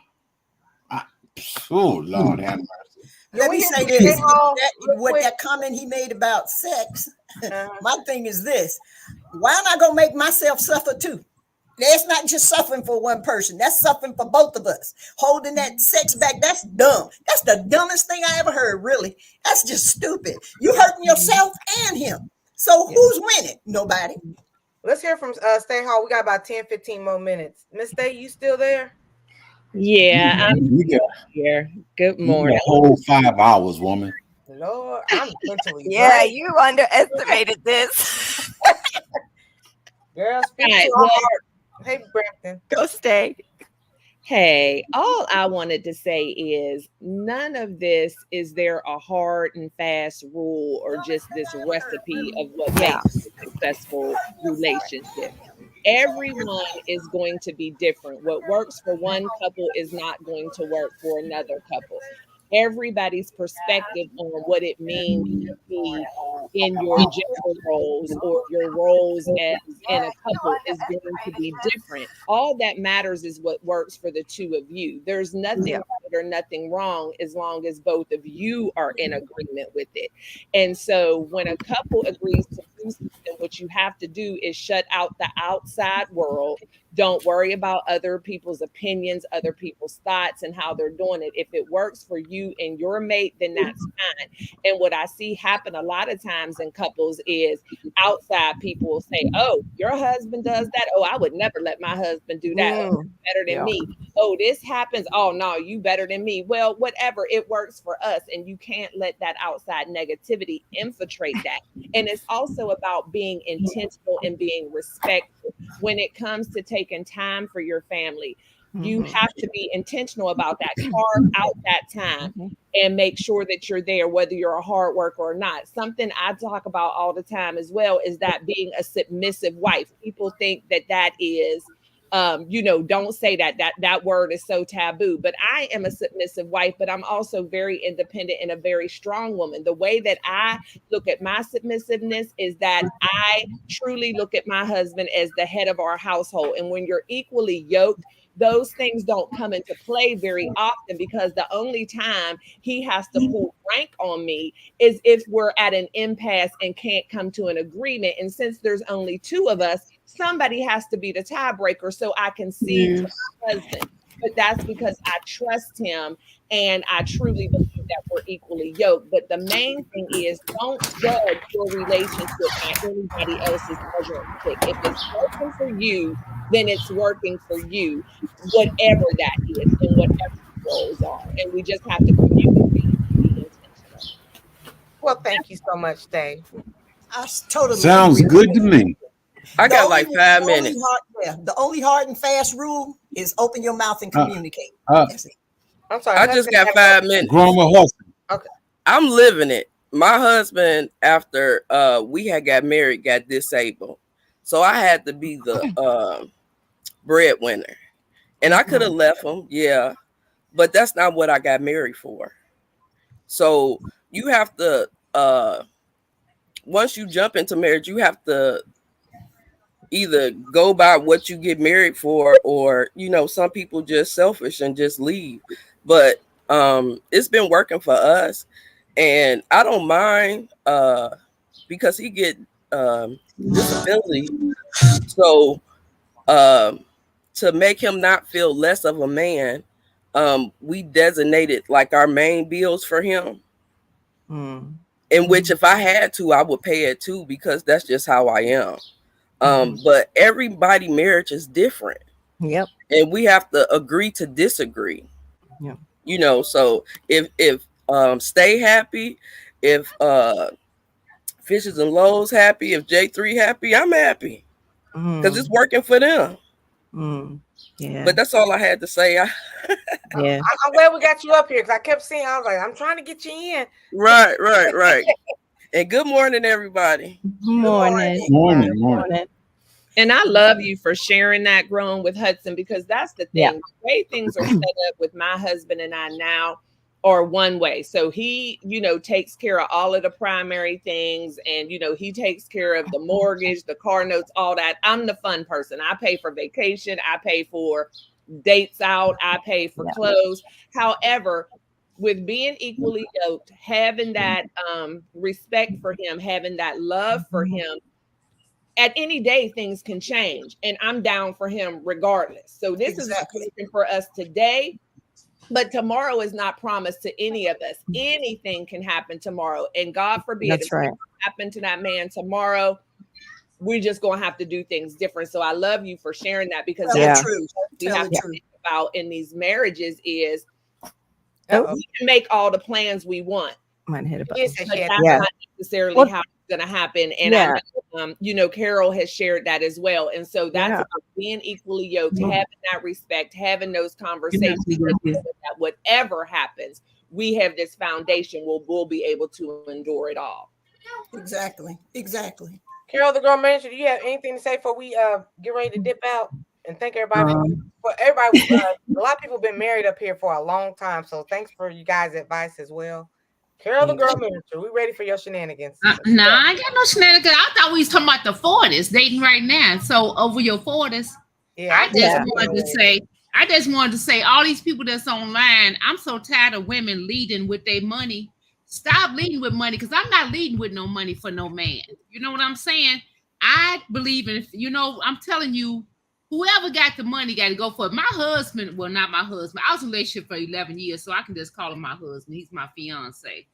Lord have mercy.
Let me say this. That comment he made about sex, my thing is this. Why am I going to make myself suffer too? That's not just suffering for one person. That's suffering for both of us. Holding that sex back, that's dumb. That's the dumbest thing I ever heard, really. That's just stupid. You hurting yourself and him. So who's winning? Nobody.
Let's hear from Stay Hall. We got about 10, 15 more minutes. Miss Stay, you still there?
Yeah, I'm here. Good morning.
A whole 5 hours, woman.
Lord, I'm mentally
Yeah,
drained.
you underestimated this.
Girl, speak
Right,
to our heart. Hey, Brampton.
Go Stay.
Hey, all I wanted to say is none of this is there a hard and fast rule or just this recipe of what makes a successful relationship. Everyone is going to be different. What works for one couple is not going to work for another couple. Everybody's perspective on what it means to be in your gender roles or your roles as in a couple is going to be different. All that matters is what works for the two of you. There's nothing right or nothing wrong as long as both of you are in agreement with it. And so when a couple agrees to do something, what you have to do is shut out the outside world. Don't worry about other people's opinions, other people's thoughts, and how they're doing it. If it works for you and your mate, then that's fine. And what I see happen a lot of times in couples is outside people will say, oh, your husband does that. Oh, I would never let my husband do that. Oh, better than me. Oh, this happens. Oh, no, you better than me. Well, whatever, it works for us. And you can't let that outside negativity infiltrate that. And it's also about being intentional and being respectful. When it comes to taking time for your family, you have to be intentional about that. Carve out that time and make sure that you're there, whether you're a hard worker or not. Something I talk about all the time as well is that being a submissive wife. People think that is don't say that word is so taboo, but I am a submissive wife, but I'm also very independent and a very strong woman. The way that I look at my submissiveness is that I truly look at my husband as the head of our household. And when you're equally yoked, those things don't come into play very often, because the only time he has to pull rank on me is if we're at an impasse and can't come to an agreement. And since there's only two of us, somebody has to be the tiebreaker so I can see to my husband. But that's because I trust him and I truly believe that we're equally yoked. But the main thing is, don't judge your relationship by anybody else's measuring stick. If it's working for you, then it's working for you, whatever that is and whatever the goals are. And we just have to communicate and be intentional.
Well, thank you so much, Dave.
I totally
Sounds
agree.
good to me.
I got like 5 minutes.
The only hard and fast rule is open your mouth and communicate. That's it.
I'm sorry.
I just got 5 minutes.
Grandma hustle.
Okay.
I'm living it. My husband, after we had got married, got disabled. So I had to be the breadwinner. And I could have left him, yeah. But that's not what I got married for. So you have to, once you jump into marriage, you have to either go by what you get married for, or, you know, some people just selfish and just leave. But it's been working for us. And I don't mind because he get disability. So to make him not feel less of a man, we designated like our main bills for him. In which if I had to, I would pay it too, because that's just how I am. But everybody marriage is different.
Yep.
And we have to agree to disagree.
Yeah.
You know, so if Stay happy, if Fishes and Lowe's happy, if J3 happy, I'm happy. Because it's working for them.
Yeah.
But that's all I had to say.
Yeah.
I'm glad we got you up here, because I kept seeing, I was like, I'm trying to get you in.
Right. And good morning, everybody.
Morning.
And I love you for sharing that, growing with Hudson, because that's the thing.
Yeah.
The way things are set up with my husband and I now are one way. So he, you know, takes care of all of the primary things, and, you know, he takes care of the mortgage, the car notes, all that. I'm the fun person. I pay for vacation. I pay for dates out. I pay for clothes. However, with being equally yoked, having that respect for him, having that love for him, at any day things can change, and I'm down for him regardless. So this is working for us today, but tomorrow is not promised to any of us. Anything can happen tomorrow, and God forbid if something happen to that man tomorrow, we're just gonna have to do things different. So I love you for sharing that, because that's true. We have to think about in these marriages is we can make all the plans we want, but that's not necessarily how it's going to happen. And I know, you know, Carol has shared that as well. And so that's about being equally yoked, having that respect, having those conversations, that whatever happens, we have this foundation where we'll be able to endure it all.
Exactly.
Carol, the girl manager, do you have anything to say before we get ready to dip out? And thank everybody. A lot of people have been married up here for a long time, so thanks for you guys' advice as well. Carol, the girl manager, we ready for your shenanigans?
Nah, I ain't got no shenanigans. I thought we was talking about the 40s, dating right now. So over your 40s, I just wanted to say, all these people that's online, I'm so tired of women leading with their money. Stop leading with money, because I'm not leading with no money for no man. You know what I'm saying? I believe in, you know, I'm telling you, whoever got the money got to go for it. My husband, well, not my husband. I was in a relationship for 11 years, so I can just call him my husband. He's my fiance.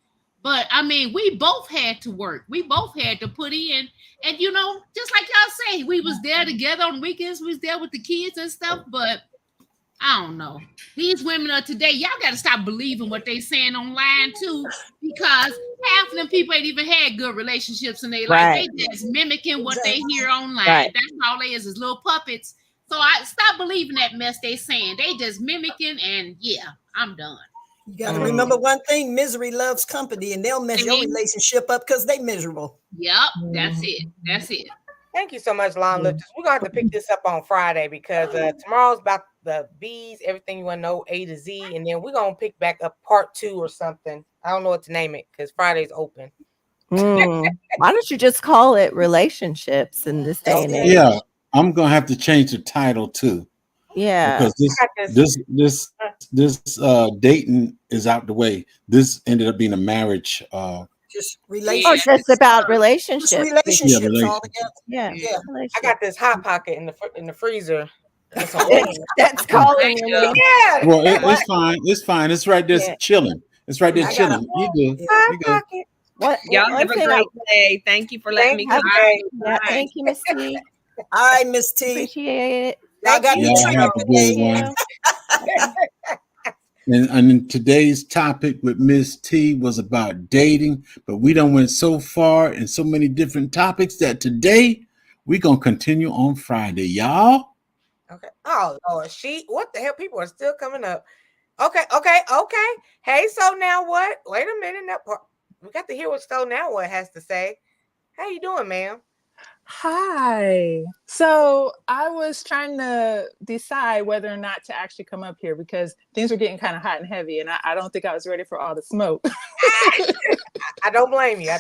But, I mean, we both had to work. We both had to put in. And, you know, just like y'all say, we was there together on weekends. We was there with the kids and stuff. But I don't know. These women of today, y'all got to stop believing what they saying online, too. Because half of them people ain't even had good relationships in their life. They just mimicking what they hear online. That's all they is little puppets. So I stop believing that mess they saying. They just mimicking, and I'm done.
You got to remember one thing: misery loves company, and they'll mess your relationship up because they miserable.
Yep, that's it.
Thank you so much, Lawn Lifters. We're gonna have to pick this up on Friday, because tomorrow's about the B's, everything you want to know, A to Z, and then we're gonna pick back up part 2 or something. I don't know what to name it, because Friday's open.
Why don't you just call it relationships in this day and age?
Yeah. I'm gonna have to change the title too.
Yeah,
because this dating is out the way. This ended up being a marriage.
Just relationships.
Oh, just about relationships.
Just relationships all together.
Yeah.
I got this hot pocket in the freezer.
That's calling.
Yeah.
Well, it's fine. It's fine. It's right there chilling. It's right there chilling. You good? You good?
Y'all have a great day. Thank you for letting me come.
Thank you, Miss T.
All right, Miss T.
Appreciate it.
Y'all got
Y'all have a good one. And today's topic with Miss T was about dating, but we done went so far in so many different topics that today we're gonna continue on Friday, y'all.
Okay. Oh Lord, what the hell? People are still coming up. Okay. Hey, so now what? Wait a minute. Now, we got to hear what So Now What has to say. How you doing, ma'am?
Hi. So I was trying to decide whether or not to actually come up here because things were getting kind of hot and heavy, and I don't think I was ready for all the smoke.
I don't blame you.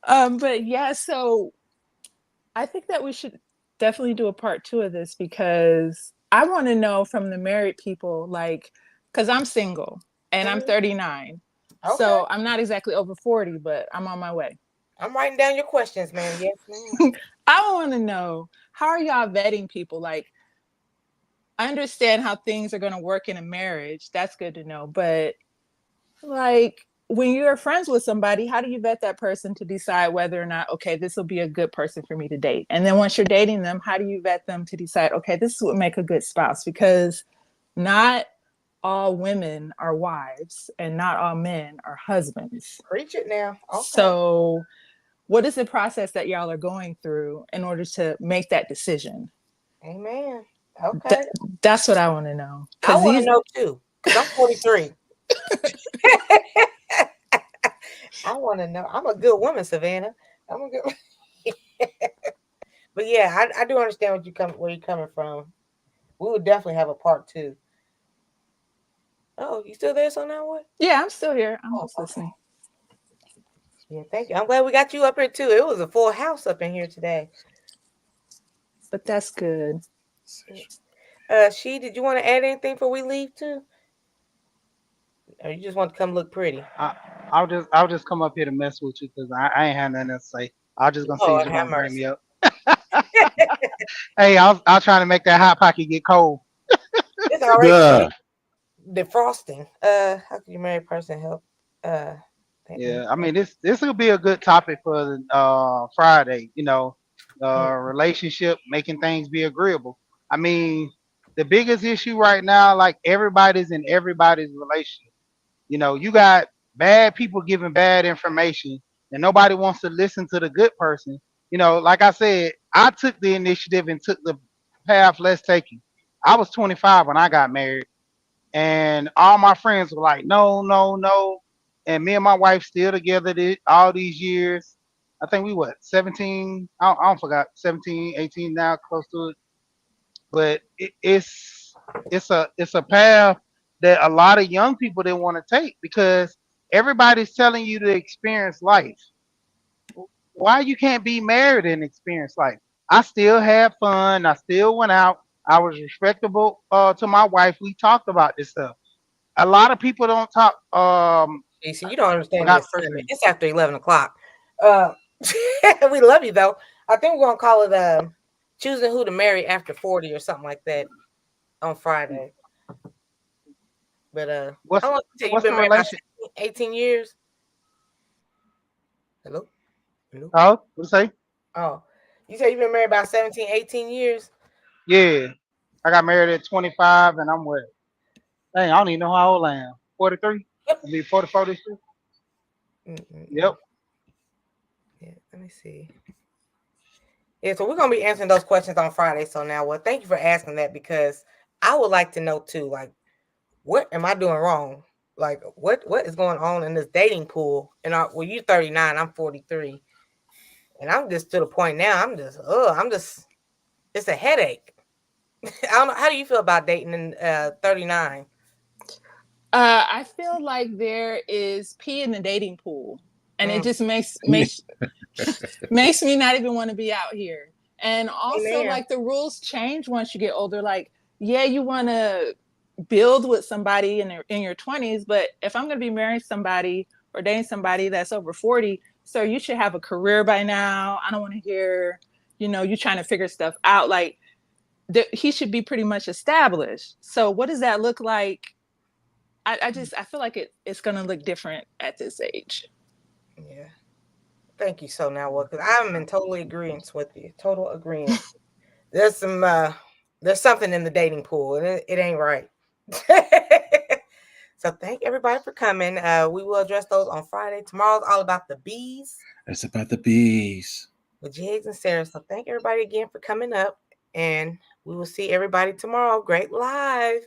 But yeah, so I think that we should definitely do a part 2 of this because I want to know from the married people, like, because I'm single and I'm 39.
Okay.
So I'm not exactly over 40, but I'm on my way.
I'm writing down your questions, ma'am. Yes, ma'am.
I want to know, how are y'all vetting people? Like, I understand how things are going to work in a marriage. That's good to know. But like, when you're friends with somebody, how do you vet that person to decide whether or not, okay, this will be a good person for me to date? And then once you're dating them, how do you vet them to decide, okay, this would make a good spouse? Because not all women are wives and not all men are husbands.
Preach it now. Okay.
So what is the process that y'all are going through in order to make that decision?
Amen. Okay.
That's what I want to know.
I want to know too, because I'm 43. I want to know. I'm a good woman, Savannah. I'm a good. But yeah, I do understand where you're coming from. We would definitely have a part 2. Oh, you still there? So now what?
Yeah, I'm still here. I'm just listening.
Yeah, thank you. I'm glad we got you up here too. It was a full house up in here today.
But that's good.
Did you want to add anything before we leave too? Or you just want to come look pretty?
I'll just come up here to mess with you because I ain't had nothing to say. I was just gonna see if you're gonna bring me up. Hey, I was trying to make that hot pocket get cold.
It's already defrosting. How can your married person help?
Yeah, I mean this will be a good topic for Friday. You know, relationship, making things be agreeable. I mean, the biggest issue right now, like everybody's in everybody's relationship. You know, you got bad people giving bad information, and nobody wants to listen to the good person. You know, like I said, I took the initiative and took the path less taken. I was 25 when I got married, and all my friends were like, no, no, no. And me and my wife still together all these years. I think we 17, I don't forgot, 17, 18 now, close to it. But it's a path that a lot of young people didn't want to take because everybody's telling you to experience life. Why you can't be married and experience life? I still had fun. I still went out. I was respectable to my wife. We talked about this stuff. A lot of people don't talk.
Jason, you don't understand this. It's after 11 o'clock. We love you though. I think we're gonna call it choosing who to marry after 40 or something like that on Friday. But how long you say you've been married? About 18 years. Hello?
Oh, what you say?
Oh, you say you've been married about 17, 18 years?
Yeah. I got married at 25 and I'm what? Dang, I don't even know how old I am. 43? I'll be 44 this year. Yep.
Yeah, let me see. Yeah, so we're gonna be answering those questions on Friday. So now, well, thank you for asking that because I would like to know too, like, what am I doing wrong? Like, what is going on in this dating pool? And well, you're 39, I'm 43, and I'm just to the point now. I'm just, it's a headache. I don't know. How do you feel about dating in 39?
I feel like there is pee in the dating pool, and it just makes me not even want to be out here. And also, like, the rules change once you get older. Like, yeah, you want to build with somebody in your 20s, but if I'm going to be marrying somebody or dating somebody that's over 40, so you should have a career by now. I don't want to hear, you trying to figure stuff out. Like, he should be pretty much established. So what does that look like? I feel like it's going to look different at this age.
Yeah. Thank you. So now what? Because I'm in total agreement with you. Total agreement. there's something in the dating pool, and it ain't right. So thank everybody for coming. We will address those on Friday. Tomorrow's all about the bees.
It's about the bees.
With Jigs and Sarah. So thank everybody again for coming up. And we will see everybody tomorrow. Great live.